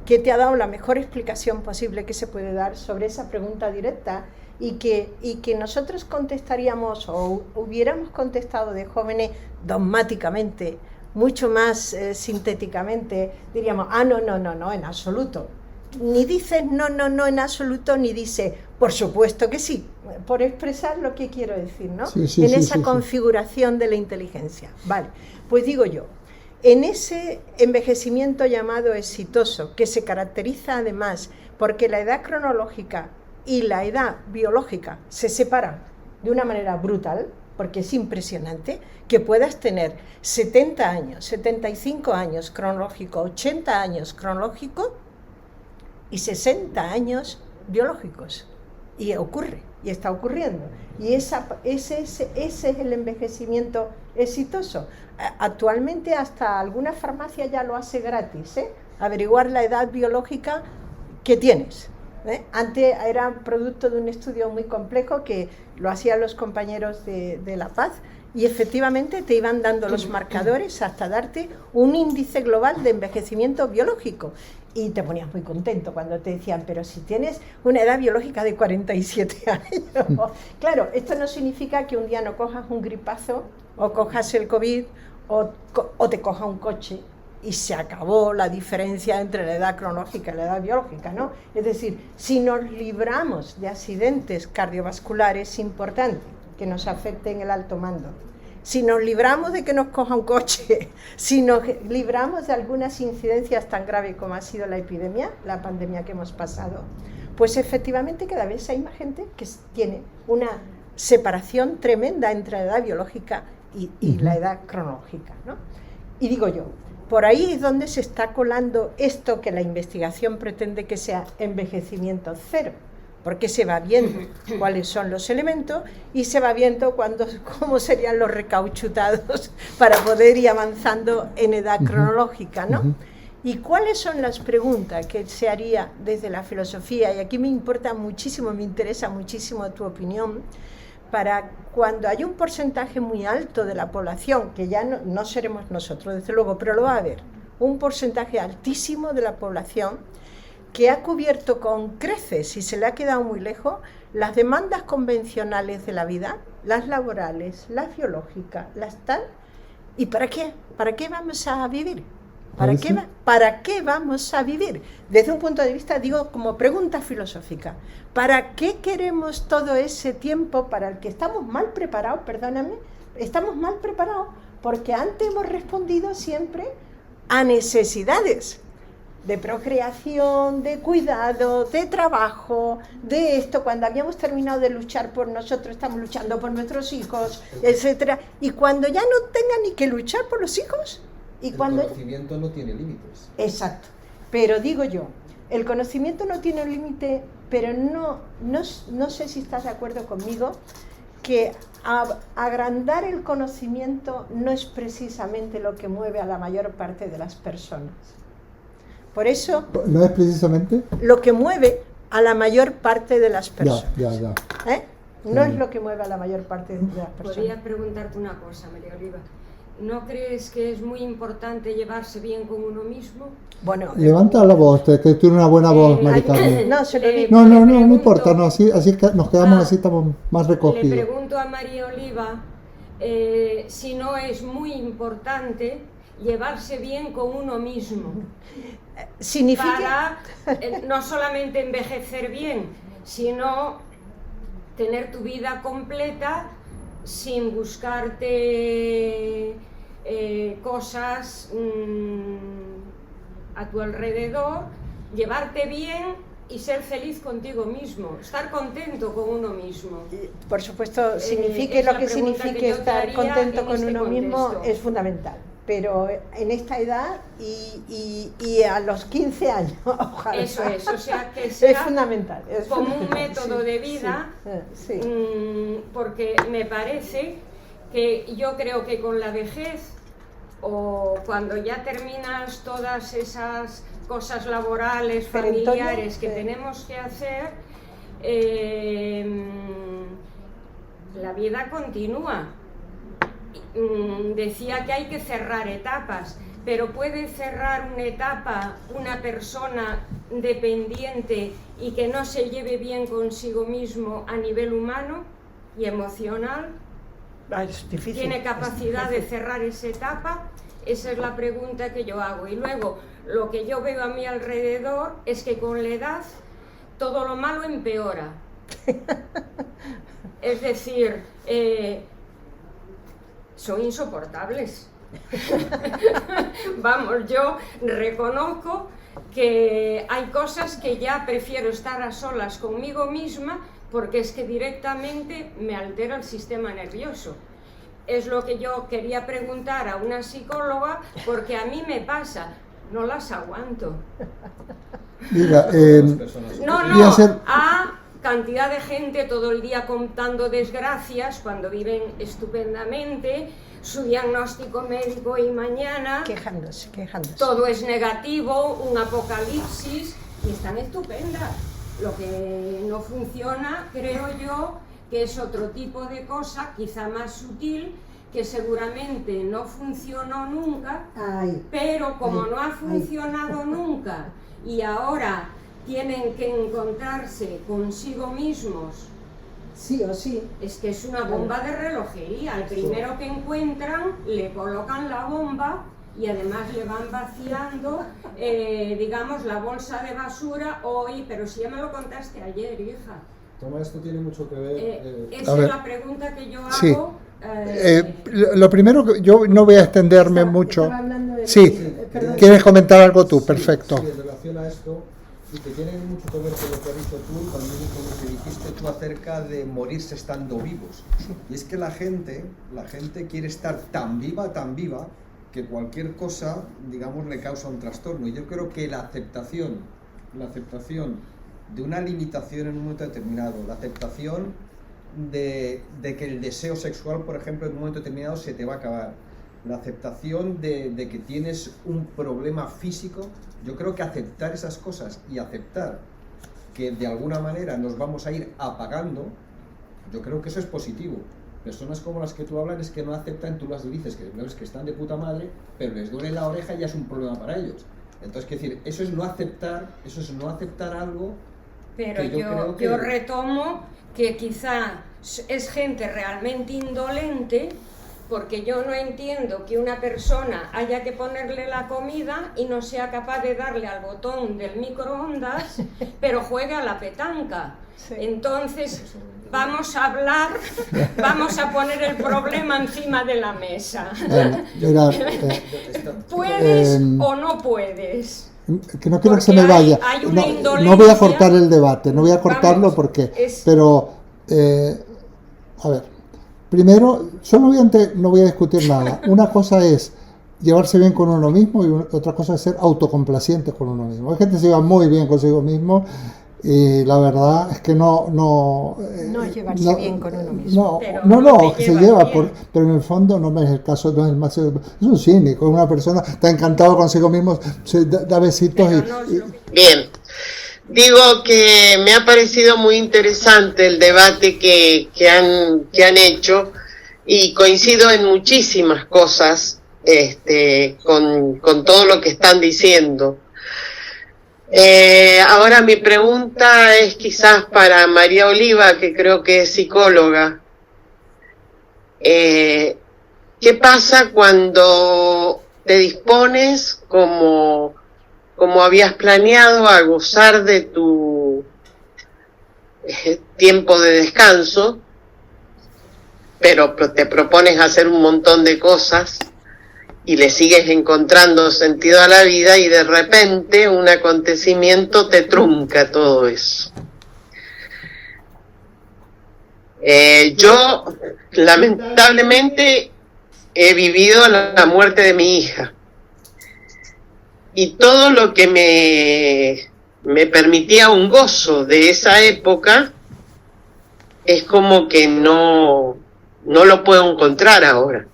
que te ha dado la mejor explicación posible que se puede dar sobre esa pregunta directa, y que nosotros contestaríamos o hubiéramos contestado de jóvenes dogmáticamente, mucho más sintéticamente, diríamos, no, en absoluto. Ni dices no en absoluto, ni dices, por supuesto que sí, por expresar lo que quiero decir, ¿no? Sí, en esa configuración de la inteligencia. Vale, pues digo yo, en ese envejecimiento llamado exitoso, que se caracteriza además porque la edad cronológica y la edad biológica se separan de una manera brutal, porque es impresionante que puedas tener 70 años, 75 años cronológico, 80 años cronológico y 60 años biológicos. Y ocurre, y está ocurriendo. Y ese es el envejecimiento exitoso. Actualmente hasta alguna farmacia ya lo hace gratis, averiguar la edad biológica que tienes. Antes era producto de un estudio muy complejo que lo hacían los compañeros de La Paz, y efectivamente te iban dando los marcadores hasta darte un índice global de envejecimiento biológico. Y te ponías muy contento cuando te decían, pero si tienes una edad biológica de 47 años. Claro, esto no significa que un día no cojas un gripazo, o cojas el COVID, o te coja un coche, y se acabó la diferencia entre la edad cronológica y la edad biológica, ¿no? Es decir, si nos libramos de accidentes cardiovasculares importantes que nos afecten el alto mando, si nos libramos de que nos coja un coche, si nos libramos de algunas incidencias tan graves como ha sido la epidemia, la pandemia que hemos pasado, pues efectivamente cada vez hay más gente que tiene una separación tremenda entre la edad biológica y la edad cronológica, ¿no? Y digo yo, por ahí es donde se está colando esto que la investigación pretende que sea envejecimiento cero, porque se va viendo cuáles son los elementos y se va viendo cómo serían los recauchutados para poder ir avanzando en edad cronológica, ¿no? ¿Y cuáles son las preguntas que se haría desde la filosofía? Y aquí me importa muchísimo, me interesa muchísimo tu opinión, para cuando hay un porcentaje muy alto de la población, que ya no seremos nosotros, desde luego, pero lo va a haber, un porcentaje altísimo de la población que ha cubierto con creces, y se le ha quedado muy lejos, las demandas convencionales de la vida, las laborales, las biológicas, las tal. ¿Y para qué? ¿Para qué vamos a vivir? ¿Para qué vamos a vivir? Desde un punto de vista, digo, como pregunta filosófica, ¿para qué queremos todo ese tiempo para el que estamos mal preparados? Perdóname, estamos mal preparados porque antes hemos respondido siempre a necesidades de procreación, de cuidado, de trabajo, de esto. Cuando habíamos terminado de luchar por nosotros, estamos luchando por nuestros hijos, etcétera. Y cuando ya no tengan ni que luchar por los hijos, y el cuando conocimiento no tiene límites. Exacto. Pero digo yo, el conocimiento no tiene límite, pero no sé si estás de acuerdo conmigo que agrandar el conocimiento no es precisamente lo que mueve a la mayor parte de las personas. Por eso, ¿No es precisamente? lo que mueve a la mayor parte de las personas. Ya. No es lo que mueve a la mayor parte de las personas. Podría preguntarte una cosa, María Oliva. ¿No crees que es muy importante llevarse bien con uno mismo? Bueno, Levanta la voz, que tiene una buena voz, Mari Carmen. no, se lo digo. No importa, no, así que nos quedamos así, estamos más Le recogidos. pregunto a María Oliva si no es muy importante llevarse bien con uno mismo. Significa... Para no solamente envejecer bien, sino tener tu vida completa sin buscarte cosas a tu alrededor, llevarte bien y ser feliz contigo mismo, estar contento con uno mismo. Por supuesto, signifique es lo la que pregunta signifique que yo te estar haría contento en con este uno mismo contexto. es fundamental. Pero en esta edad y a los 15 años, ojalá. Eso es, o sea, que Es sea fundamental. como un fundamental, método de vida, sí. porque me parece que yo creo que con la vejez, o cuando ya terminas todas esas cosas laborales, familiares que tenemos que hacer, la vida continúa. Decía que hay que cerrar etapas, pero puede cerrar una etapa una persona dependiente y que no se lleve bien consigo mismo a nivel humano y emocional. Es difícil. ¿Tiene capacidad de cerrar esa etapa? Esa es la pregunta que yo hago. Y luego, lo que yo veo a mi alrededor es que con la edad todo lo malo empeora. Es decir, son insoportables. Vamos, yo reconozco que hay cosas que ya prefiero estar a solas conmigo misma porque es que directamente me altera el sistema nervioso. Es lo que yo quería preguntar a una psicóloga, porque a mí me pasa, no las aguanto. Mira, a cantidad de gente todo el día contando desgracias cuando viven estupendamente, su diagnóstico médico y mañana quejándose. Todo es negativo, un apocalipsis, y están estupendas. Lo que no funciona, creo yo, que es otro tipo de cosa, quizá más sutil, que seguramente no funcionó nunca, pero como no ha funcionado nunca y ahora tienen que encontrarse consigo mismos, sí o sí, es que es una bomba de relojería. Al primero que encuentran le colocan la bomba y además le van vaciando, digamos, la bolsa de basura hoy, pero si ya me lo contaste ayer, hija. Toma, esto tiene mucho que ver... Esa es la pregunta que yo hago. Sí. Lo primero, que yo no voy a extenderme mucho. Sí, ¿quieres comentar algo tú? Perfecto. Sí, en relación a esto, y que tiene mucho que ver con lo que has dicho tú, también con lo que dijiste tú acerca de morirse estando vivos. Y es que la gente quiere estar tan viva, que cualquier cosa, digamos, le causa un trastorno. Y yo creo que la aceptación de una limitación en un momento determinado, la aceptación de que el deseo sexual, por ejemplo, en un momento determinado se te va a acabar, la aceptación de que tienes un problema físico, yo creo que aceptar esas cosas y aceptar que de alguna manera nos vamos a ir apagando, yo creo que eso es positivo. Personas como las que tú hablas es que no aceptan, tú las dices que están de puta madre, pero les duele la oreja y ya es un problema para ellos. Entonces, quiero decir, eso es no aceptar algo. Pero yo retomo que quizá es gente realmente indolente, porque yo no entiendo que una persona haya que ponerle la comida y no sea capaz de darle al botón del microondas, pero juega a la petanca. Sí. Entonces, vamos a poner el problema encima de la mesa. ¿Puedes o no puedes? Que no quiero que se me vaya. No voy a cortar el debate, no voy a cortarlo porque... Pero, a ver, primero, no voy a discutir nada. Una cosa es llevarse bien con uno mismo y otra cosa es ser autocomplaciente con uno mismo. Hay gente que se lleva muy bien consigo mismo y la verdad es que no es llevarse bien con uno mismo. Que se lleva, pero en el fondo no es el caso, no es el más, es un cínico, es una persona está encantado consigo mismo, se da besitos Bien, digo que me ha parecido muy interesante el debate que han hecho y coincido en muchísimas cosas con todo lo que están diciendo. Ahora mi pregunta es quizás para María Oliva, que creo que es psicóloga. ¿Qué pasa cuando te dispones, como habías planeado, a gozar de tu tiempo de descanso, pero te propones hacer un montón de cosas y le sigues encontrando sentido a la vida y de repente un acontecimiento te trunca todo eso? Yo lamentablemente he vivido la muerte de mi hija y todo lo que me permitía un gozo de esa época es como que no lo puedo encontrar ahora.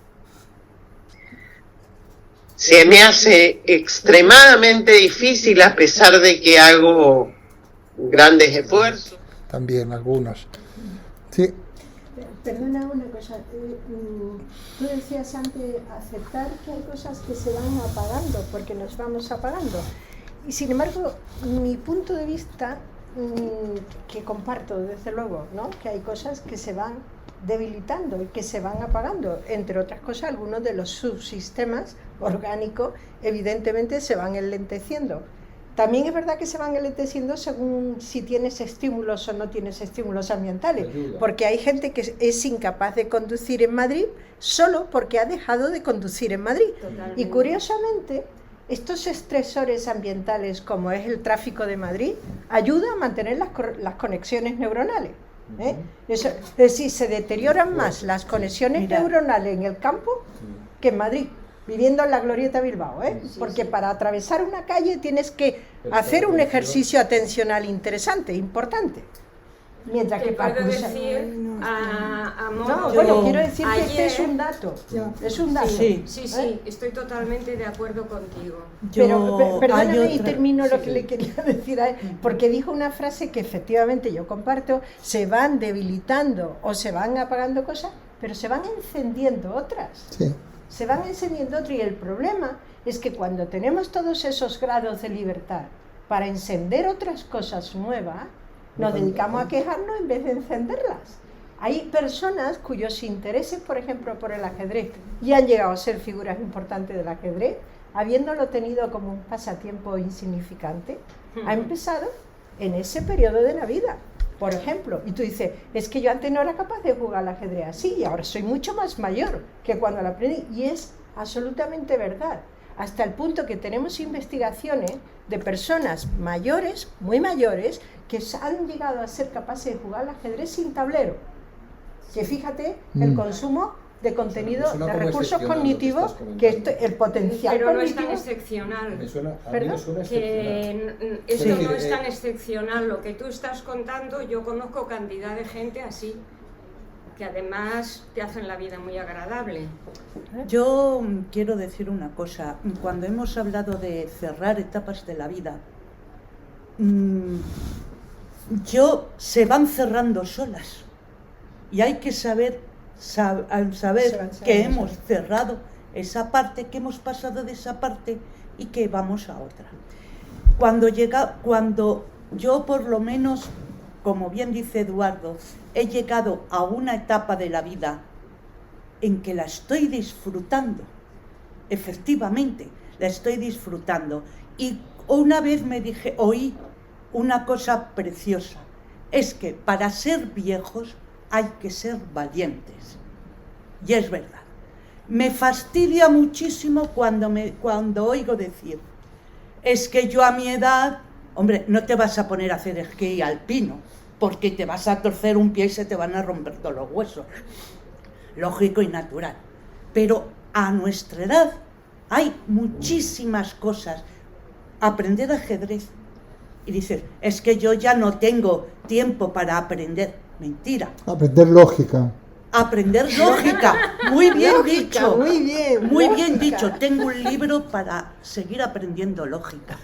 Se me hace extremadamente difícil a pesar de que hago grandes esfuerzos. También algunos. Sí. Perdona una cosa, tú decías antes aceptar que hay cosas que se van apagando porque nos vamos apagando. Y sin embargo, mi punto de vista, que comparto desde luego, ¿no? Que hay cosas que se van debilitando y que se van apagando. Entre otras cosas, algunos de los subsistemas orgánicos evidentemente se van enlenteciendo. También es verdad que se van enlenteciendo según si tienes estímulos o no tienes estímulos ambientales, porque hay gente que es incapaz de conducir en Madrid solo porque ha dejado de conducir en Madrid. Totalmente. Y curiosamente, estos estresores ambientales, como es el tráfico de Madrid, ayuda a mantener las conexiones neuronales. Eso, es decir, se deterioran más las conexiones neuronales en el campo que en Madrid, viviendo en la Glorieta Bilbao, porque para atravesar una calle tienes que hacer un ejercicio atencional interesante, importante. Mientras que para puedo cruzar... decir a modo No, de- bueno, quiero decir que ayer- este es un dato, es un dato. Sí. Sí, estoy totalmente de acuerdo contigo. Pero perdóname hay y otra- termino lo que le quería decir a él, porque dijo una frase que efectivamente yo comparto: se van debilitando o se van apagando cosas, pero se van encendiendo otras. Sí. Se van encendiendo otras, y el problema es que cuando tenemos todos esos grados de libertad para encender otras cosas nuevas, nos dedicamos a quejarnos en vez de encenderlas. Hay personas cuyos intereses, por ejemplo, por el ajedrez, y han llegado a ser figuras importantes del ajedrez, habiéndolo tenido como un pasatiempo insignificante, ha empezado en ese periodo de la vida, por ejemplo. Y tú dices, es que yo antes no era capaz de jugar al ajedrez así, y ahora soy mucho más mayor que cuando lo aprendí. Y es absolutamente verdad, hasta el punto que tenemos investigaciones de personas mayores, muy mayores, que han llegado a ser capaces de jugar al ajedrez sin tablero. Que fíjate el consumo de contenido, Me suena de como recursos excepcional lo que cognitivos, estás comentando. que el potencial Pero no es tan cognitivo... excepcional. Me suena, a mí ¿Perdón? me suena excepcional. Que esto Sí. no es tan excepcional. Lo que tú estás contando, yo conozco cantidad de gente así, que además te hacen la vida muy agradable. Yo quiero decir una cosa. Cuando hemos hablado de cerrar etapas de la vida, se van cerrando solas. Y hay que saber que hemos cerrado esa parte, que hemos pasado de esa parte y que vamos a otra. Cuando yo, por lo menos, como bien dice Eduardo, he llegado a una etapa de la vida en que la estoy disfrutando, efectivamente, la estoy disfrutando. Y una vez oí una cosa preciosa, es que para ser viejos hay que ser valientes. Y es verdad. Me fastidia muchísimo cuando oigo decir, es que yo a mi edad, hombre, no te vas a poner a hacer esquí alpino, porque te vas a torcer un pie y se te van a romper todos los huesos. Lógico y natural. Pero a nuestra edad hay muchísimas cosas. Aprender ajedrez. Y dices, es que yo ya no tengo tiempo para aprender. Mentira. Aprender lógica. Aprender lógica. Muy bien Lógica, dicho. muy bien, Muy bien lógica. dicho. Tengo un libro para seguir aprendiendo lógica.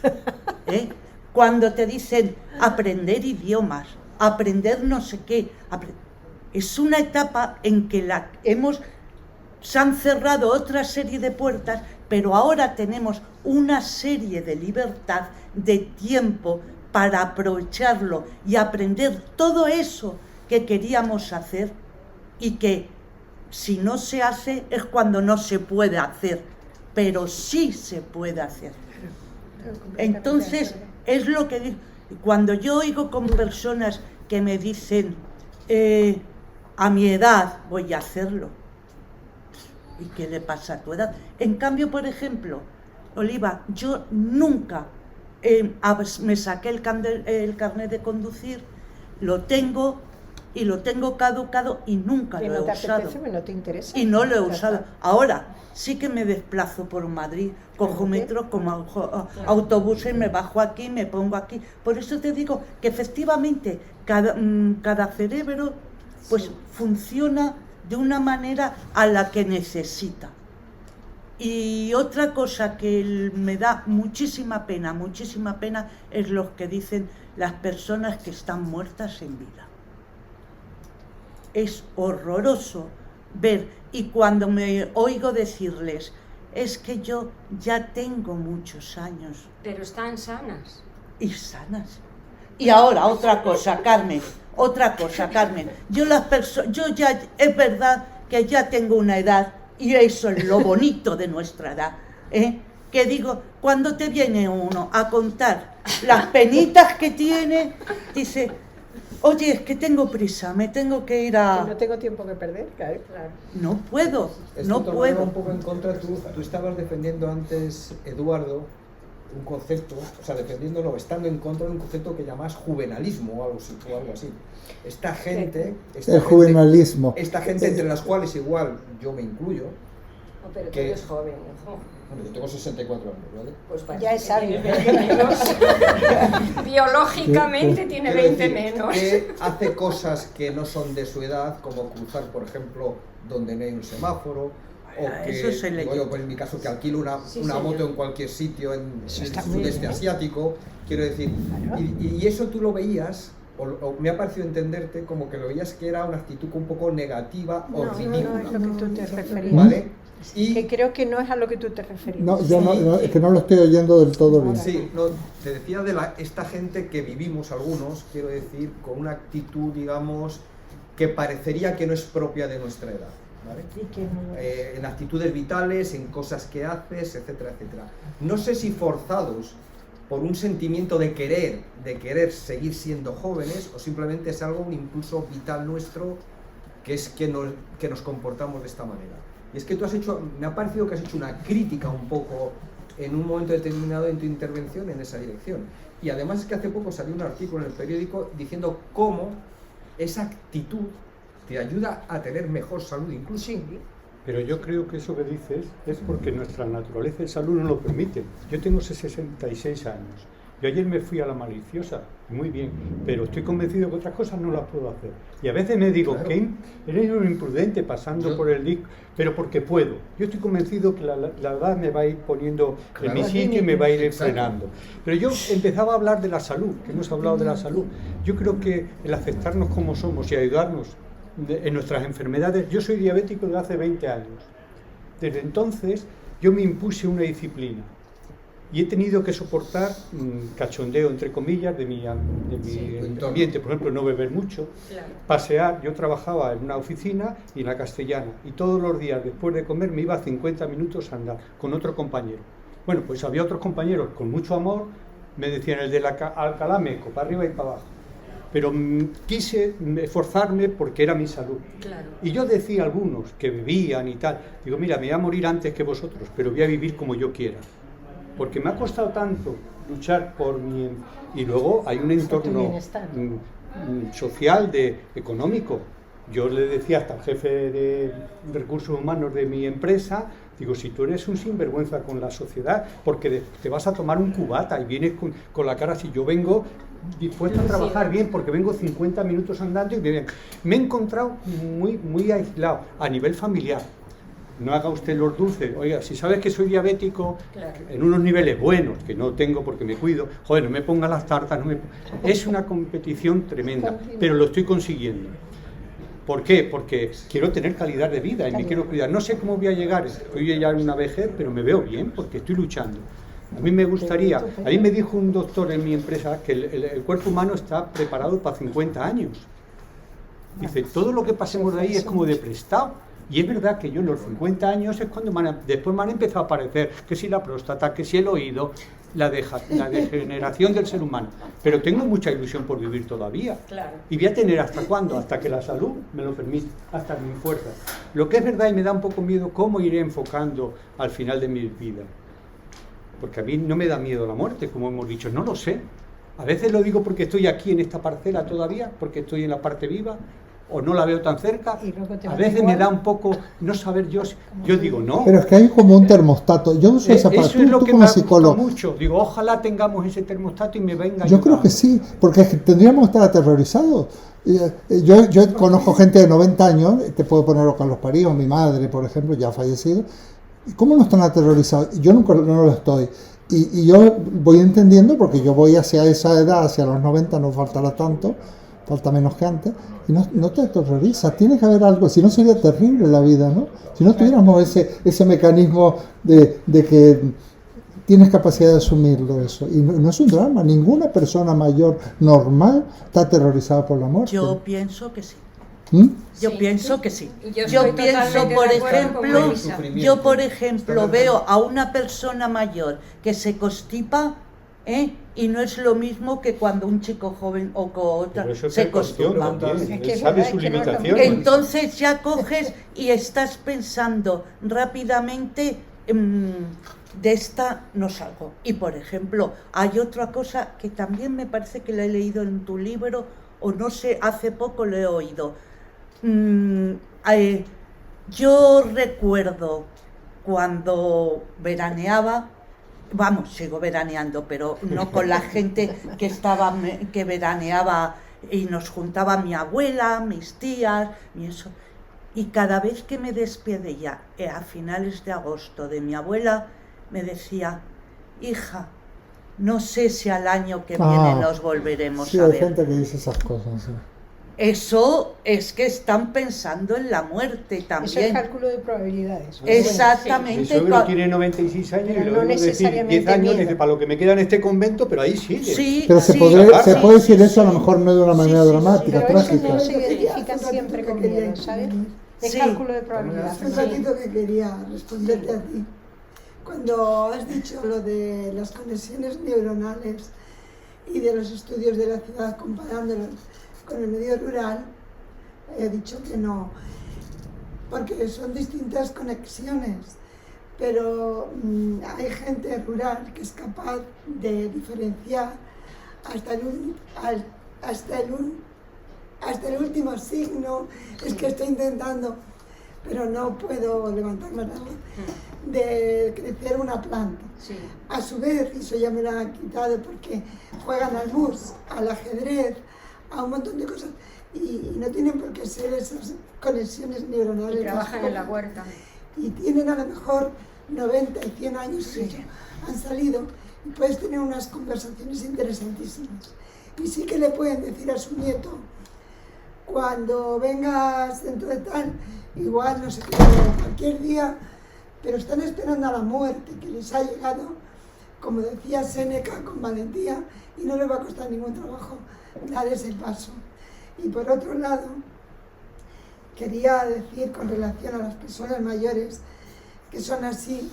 Cuando te dicen aprender idiomas, aprender no sé qué. Es una etapa en que se han cerrado otra serie de puertas, pero ahora tenemos una serie de libertad, de tiempo para aprovecharlo y aprender todo eso que queríamos hacer, y que si no se hace es cuando no se puede hacer, pero sí se puede hacer. Entonces, es lo que digo. Cuando yo oigo con personas que me dicen, a mi edad voy a hacerlo, ¿y qué le pasa a tu edad? En cambio, por ejemplo, Oliva, yo nunca me saqué el carnet de conducir, lo tengo caducado y nunca lo he usado. No te interesa. Y no lo he Ya usado. está. Ahora sí que me desplazo por Madrid, cojo metro, como autobuses, me bajo aquí, me pongo aquí. Por eso te digo que efectivamente cada cerebro pues funciona de una manera a la que necesita. Y otra cosa que me da muchísima pena, es lo que dicen las personas que están muertas en vida. es horroroso ver, y cuando me oigo decirles, es que yo ya tengo muchos años Pero están sanas. y sanas. Y ahora otra cosa, Carmen, yo ya, es verdad que ya tengo una edad, y eso es lo bonito de nuestra edad, ¿eh? Que digo, cuando te viene uno a contar las penitas que tiene, dice, oye, es que tengo prisa, me tengo que ir Que no a... tengo tiempo que perder, claro. No puedo, Esto no te puedo. un poco en contra, tú estabas defendiendo antes, Eduardo, un concepto, o sea, defendiéndolo, estando en contra de un concepto que llamas juvenalismo o algo así. Esta gente, El juvenalismo. esta gente entre las cuales igual yo me incluyo, No, pero tú ¿Qué? eres joven, hijo. bueno, yo tengo 64 años, ¿vale? Pues parece Ya es que sabio. tiene 20 menos. Biológicamente tiene Quiero 20 decir, menos. que hace cosas que no son de su edad, como cruzar, por ejemplo, donde no hay un semáforo, o que, Eso se le- digo yo, pues en mi caso, que alquilo una Sí, moto señor. en cualquier sitio en Eso el está muy sudeste bien. asiático, quiero decir, Claro. y eso tú lo veías, o me ha parecido entenderte como que lo veías que era una actitud un poco negativa o No, no, ridícula, no es lo que tú te referías. ¿vale? Que creo que no es a lo que tú te referías. No, yo es que no lo estoy oyendo del todo bien. Sí, no, te decía de esta gente que vivimos algunos, quiero decir, con una actitud, digamos, que parecería que no es propia de nuestra edad, ¿vale? Y que no- En actitudes vitales, en cosas que haces, etcétera, etcétera. No sé si forzados por un sentimiento de querer seguir siendo jóvenes, o simplemente es algo, un impulso vital nuestro, que es que nos comportamos de esta manera. Y es que me ha parecido que has hecho una crítica un poco en un momento determinado en tu intervención en esa dirección. Y además es que hace poco salió un artículo en el periódico diciendo cómo esa actitud te ayuda a tener mejor salud incluso. Sí. Pero yo creo que eso que dices es porque nuestra naturaleza de salud no lo permite. Yo tengo 66 años. Yo ayer me fui a la maliciosa, muy bien, pero estoy convencido que otras cosas no las puedo hacer. Y a veces me digo, Claro. que eres un imprudente pasando por el disco, pero porque puedo. Yo estoy convencido que la edad me va a ir poniendo en mi Claro. sitio y me va a ir Exacto. frenando. Pero yo empezaba a hablar de la salud, que hemos hablado de la salud. Yo creo que el aceptarnos como somos y ayudarnos en nuestras enfermedades. Yo soy diabético desde hace 20 años. Desde entonces yo me impuse una disciplina y he tenido que soportar cachondeo, entre comillas, de mi entorno. ambiente. Por ejemplo, no beber mucho, Claro. pasear. Yo trabajaba en una oficina y en la Castellana, y todos los días después de comer me iba 50 minutos a andar con otro compañero. Bueno, pues había otros compañeros con mucho amor, me decían el de la Alcalá Meco, para arriba y para abajo. Pero quise esforzarme porque era mi salud. Claro. Y yo decía a algunos que bebían y tal, digo, mira, me voy a morir antes que vosotros, pero voy a vivir como yo quiera. Porque me ha costado tanto luchar por mi... Y luego hay un entorno bienestar. social, económico. Yo le decía hasta al jefe de recursos humanos de mi empresa, digo, si tú eres un sinvergüenza con la sociedad, porque te vas a tomar un cubata y vienes con la cara así, yo vengo dispuesto a trabajar bien, porque vengo 50 minutos andando y me he encontrado muy aislado a nivel familiar. No haga usted los dulces. Oiga, si sabes que soy diabético, Claro. en unos niveles buenos, que no tengo porque me cuido, joder, no me ponga las tartas, es una competición tremenda, pero lo estoy consiguiendo. ¿Por qué? Porque quiero tener calidad de vida y me quiero cuidar. No sé cómo voy a llegar, estoy ya en una vejez, pero me veo bien porque estoy luchando. A mí me gustaría, a mí me dijo un doctor en mi empresa que el cuerpo humano está preparado para 50 años. Dice, todo lo que pasemos de ahí es como de prestado. Y es verdad que yo en los 50 años es cuando después me han empezado a aparecer que si la próstata, que si el oído, la degeneración del ser humano. Pero tengo mucha ilusión por vivir todavía. Claro. ¿Y voy a tener hasta cuándo? Hasta que la salud me lo permite, hasta mi fuerza. Lo que es verdad y me da un poco miedo, cómo iré enfocando al final de mi vida. Porque a mí no me da miedo la muerte, como hemos dicho, no lo sé. A veces lo digo porque estoy aquí en esta parcela todavía, porque estoy en la parte viva, o no la veo tan cerca. Y luego te A da veces igual. me da un poco no saber yo digo no. Pero es que hay como un termostato. Yo uso esa Eso parte. es lo Tú que como me ha gustado psicólogo. mucho. Digo, ojalá tengamos ese termostato y me venga. Yo creo que sí, porque es que tendríamos que estar aterrorizados. Yo conozco gente de 90 años, te puedo poner a Carlos Parío, mi madre, por ejemplo, ya ha fallecido. ¿Cómo no están aterrorizados? Yo nunca no lo estoy. Y yo voy entendiendo, porque yo voy hacia esa edad, hacia los 90, no faltará tanto, falta menos que antes, y no te aterroriza. Tiene que haber algo, si no sería terrible la vida, ¿no? Si no tuviéramos ese mecanismo de que tienes capacidad de asumirlo eso. Y no es un drama, ninguna persona mayor normal está aterrorizada por la muerte. Yo pienso que sí. Sí. Pienso que sí. Yo Yo estoy pienso, totalmente por de acuerdo con ejemplo, Marisa. yo por ejemplo veo a una persona mayor que se constipa, y no es lo mismo que cuando un chico joven o con otra Pero eso es se precaución constipa. también, Es que él es sabe verdad sus que no es lo mismo. limitaciones. Entonces ya coges y estás pensando rápidamente, de esta no salgo. Y por ejemplo, hay otra cosa que también me parece que la he leído en tu libro, o no sé, hace poco lo he oído. Yo recuerdo cuando veraneaba, sigo veraneando, pero no con la gente que veraneaba, y nos juntaba mi abuela, mis tías, y cada vez que me despedía a finales de agosto de mi abuela, me decía: hija, no sé si al año que viene nos volveremos sí, a hay ver. gente que dice esas cosas. Sí. Eso es que están pensando en la muerte Eso es también. cálculo de probabilidades. Exactamente. Mi suegro tiene 96 años Pero y no lo digo decir necesariamente 10 años, miedo. dice, para lo que me queda en este convento, pero ahí sigue. Sí, Pero se sí, puede sí, decir eso a lo sí. mejor no de una manera dramática, Pero eso trágica. no se identifica siempre con miedo, ¿sabes? Es Sí. cálculo de probabilidades. Hace un ratito que quería responderte a ti. Cuando has dicho lo de las conexiones neuronales y de los estudios de la ciudad comparándolos con el medio rural, he dicho que no, porque son distintas conexiones, pero hay gente rural que es capaz de diferenciar hasta el último signo. Es que estoy intentando, pero no puedo levantarme la voz, de crecer una planta. Sí. A su vez, y eso ya me lo han quitado porque juegan al mus, al ajedrez, a un montón de cosas, y no tienen por qué ser esas conexiones neuronales. Y trabajan en la huerta. Y tienen a lo mejor 90 y 100 años, han salido, y puedes tener unas conversaciones interesantísimas. Y sí que le pueden decir a su nieto: cuando vengas dentro de tal, igual no sé qué, cualquier día, pero están esperando a la muerte que les ha llegado, como decía Séneca, con valentía, y no les va a costar ningún trabajo dar ese paso. Y por otro lado, quería decir con relación a las personas mayores que son así,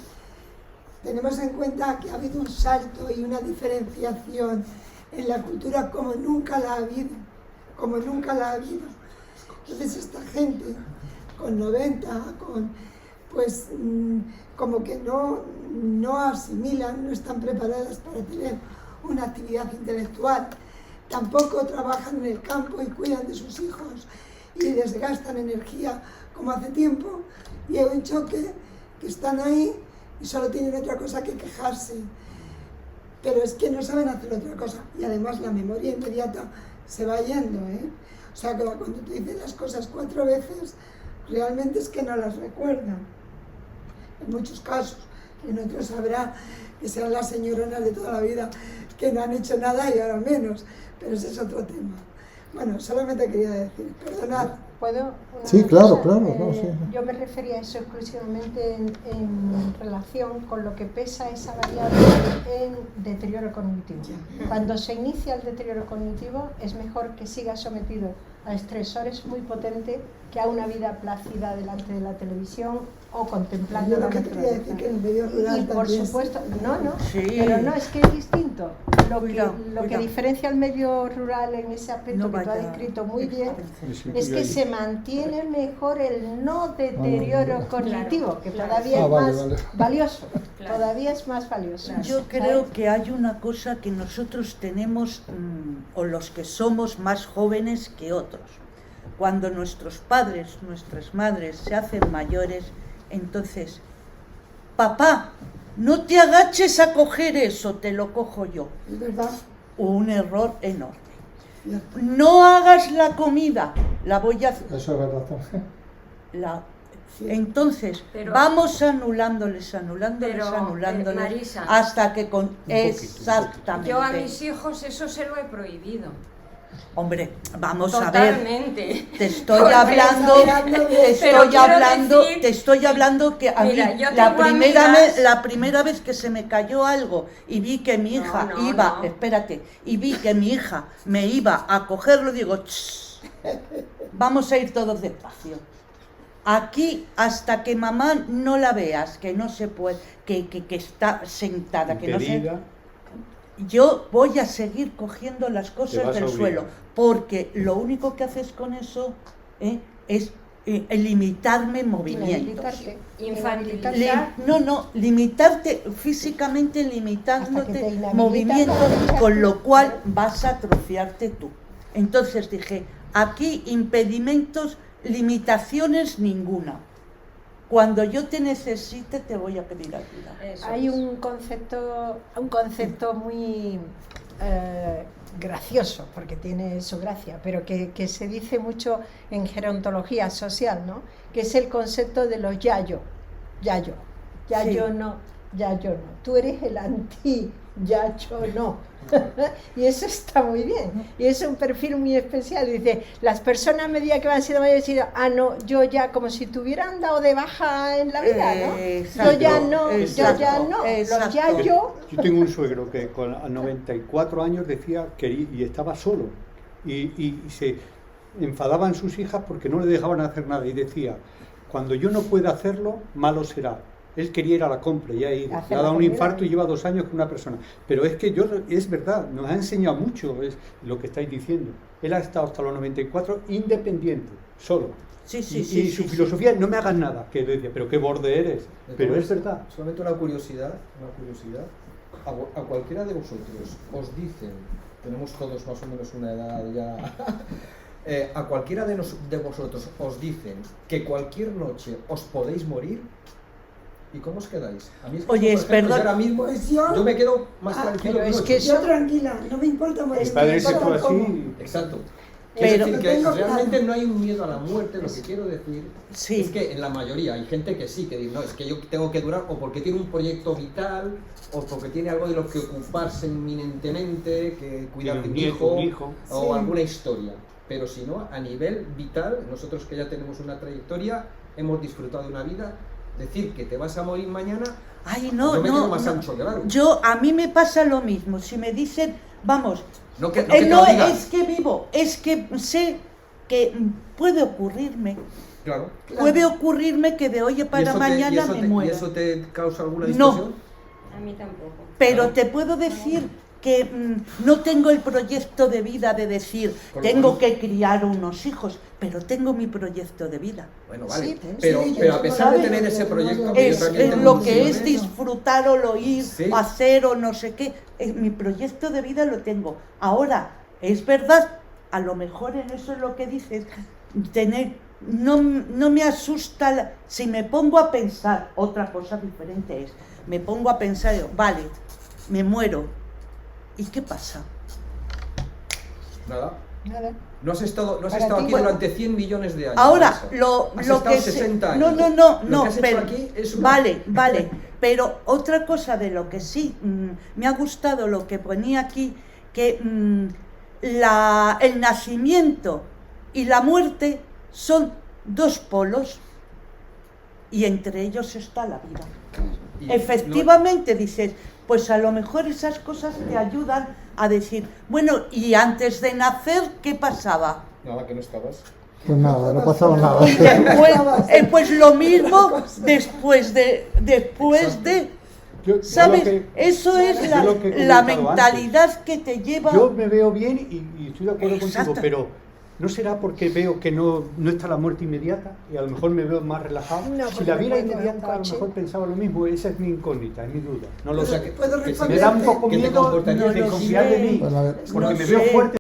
tenemos en cuenta que ha habido un salto y una diferenciación en la cultura como nunca la ha habido, como nunca la ha habido. Entonces esta gente con 90, pues como que no asimilan, no están preparadas para tener una actividad intelectual. Tampoco trabajan en el campo y cuidan de sus hijos y desgastan energía como hace tiempo, y hay un choque que están ahí y solo tienen otra cosa que quejarse, pero es que no saben hacer otra cosa, y además la memoria inmediata se va yendo, O sea, que cuando te dicen las cosas 4 veces, realmente es que no las recuerdan, en muchos casos. En otros habrá que sean las señoronas de toda la vida que no han hecho nada y ahora menos, pero ese es otro tema. Bueno, solamente quería decir, perdonad. ¿Puedo? Sí, claro, claro. No, sí. Yo me refería a eso exclusivamente en relación con lo que pesa esa variable en deterioro cognitivo. Cuando se inicia el deterioro cognitivo, es mejor que siga sometido a estresores muy potentes que a una vida plácida delante de la televisión o contemplando Yo la lo que quería decir naturaleza. que en el medio rural Y por también supuesto, Sí. pero no, es que es distinto. Lo Cuidado, que cuidado. diferencia el medio rural en ese aspecto No que tú has vaya- descrito muy bien, Sí, es que ahí. se mantiene mejor el no deterioro cognitivo, que claro. todavía es vale, más vale. valioso, Claro. todavía es más valioso. Yo creo que hay una cosa que nosotros tenemos, o los que somos más jóvenes que otros. Cuando nuestros padres, nuestras madres se hacen mayores, entonces, papá, no te agaches a coger eso, te lo cojo yo. es verdad, Un error enorme. cierto. No hagas la comida, la voy a hacer. Eso es verdad también. Entonces, Pero- vamos anulándoles, Pero, Marisa, hasta que con... poquito. Exactamente. Yo a mis hijos eso se lo he prohibido. Hombre, vamos a ver. Totalmente. Te estoy Porque hablando, Pero quiero decir- te estoy hablando que a Mira, mí yo tengo amigas- la primera vez que se me cayó algo y vi que mi hija No, iba, no. espérate, y vi que mi hija me iba a cogerlo, digo, "Shh, vamos a ir todos despacio. Aquí, hasta que mamá no la veas, que no se puede, que está sentada, que no se... Impedida. Yo voy a seguir cogiendo las Te cosas vas a del obligar. suelo, porque lo único que haces con eso es limitarme movimientos. Infantilizar. Limitarte físicamente, Hasta que te limitándote inhabilitas movimientos, para respirar. con lo cual vas a atrofiarte tú. Entonces dije, aquí impedimentos, limitaciones ninguna. Cuando yo te necesite te voy a pedir ayuda. Eso Hay es. un concepto muy gracioso, porque tiene su gracia, pero que se dice mucho en gerontología social, ¿no? Que es el concepto de los yayo. Yayo. Yayo Sí. no, yayo no. Tú eres el anti, yayo no. Y eso está muy bien. Y es un perfil muy especial. Dice, las personas a medida que van siendo mayores dicen, ah, no, yo ya, como si te hubieran dado de baja en la vida, ¿no? Exacto, Yo ya no, yo ya exacto, no. Los exacto. yayo. Yo tengo un suegro que a 94 años decía que y estaba solo y se enfadaban sus hijas porque no le dejaban hacer nada y decía, cuando yo no pueda hacerlo, malo será. Él quería ir a la compra y ha ido. Hacer Le ha la dado un comida. infarto y lleva 2 años con una persona. Pero es que es verdad, nos ha enseñado mucho es lo que estáis diciendo. Él ha estado hasta los 94 independiente, solo. Sí, sí, y sí, su sí, filosofía, no me hagas nada, que decía, pero qué borde eres. Pero es verdad. Solamente una curiosidad. A cualquiera de vosotros os dicen, tenemos todos más o menos una edad ya, a cualquiera de vosotros os dicen que cualquier noche os podéis morir, ¿y cómo os quedáis? A mí es que Oye, eso, por ejemplo, perdón. yo ahora mismo Pues yo- me quedo más tranquilo pero que es un que ocho. Yo tranquila, no me importa morir. Es Mi padre me se importa fue cómo. así. Exacto. Pero- Quiero decir que Tengo realmente claro. no hay un miedo a la muerte, lo que quiero decir Sí. es que en la mayoría hay gente que sí, que dice, no, es que yo tengo que durar o porque tiene un proyecto vital o porque tiene algo de lo que ocuparse eminentemente, que cuidar de Tiene un hijo. o Sí. alguna historia. Pero si no, a nivel vital, nosotros que ya tenemos una trayectoria, hemos disfrutado de una vida, decir que te vas a morir mañana, Ay, no, yo me quedo no, más no. ancho, claro. A mí me pasa lo mismo. Si me dicen, vamos, No que te no lo digan. es que vivo, es que sé que puede ocurrirme. Claro. Puede ocurrirme que de hoy ¿Y para eso mañana me ¿Y muera. eso te causa alguna No. distorsión? A mí tampoco. Pero Claro. te puedo decir que no tengo el proyecto de vida de decir, Con lo tengo cual- que criar unos hijos, pero tengo mi proyecto de vida. Bueno, vale. Sí, pero, sí, pero a yo pesar de lo tener veo, ese yo proyecto, lo que yo Es también tengo lo un que es sueño, disfrutar o lo ir, Sí. o hacer o no sé qué. Mi proyecto de vida lo tengo. Ahora, es verdad, a lo mejor en eso es lo que dices, no me asusta, si me pongo a pensar, otra cosa diferente es, me pongo a pensar, digo, vale, me muero, ¿y qué pasa? Nada. Nada. No has estado Para aquí ti, durante 100 millones de años. Ahora, Marisa. lo Has que estado se- 60 no, años. no, Lo no, que has pero hecho aquí es una... vale, pero otra cosa de lo que sí me ha gustado lo que ponía aquí, que el nacimiento y la muerte son dos polos y entre ellos está la vida. Y Efectivamente dices, pues a lo mejor esas cosas te ayudan a decir, bueno, y antes de nacer, ¿qué pasaba? Nada, que no estabas. Pues nada, no pasaba nada. Pues lo mismo después de ¿sabes? Eso es yo lo que he la comentado mentalidad que te lleva. Yo me veo bien y estoy de acuerdo Exacto. contigo, pero ¿no será porque veo que no está la muerte inmediata y a lo mejor me veo más relajado? No, Si porque la viera me puedo llevar un inmediata, a lo coche. mejor pensaba lo mismo. Esa es mi incógnita, es mi duda. No lo O sé. sea, Puedo que Me da un poco ¿Qué te miedo comportarías de no lo confiar de sé. mí, Bueno, a ver, porque no me veo sé. fuerte.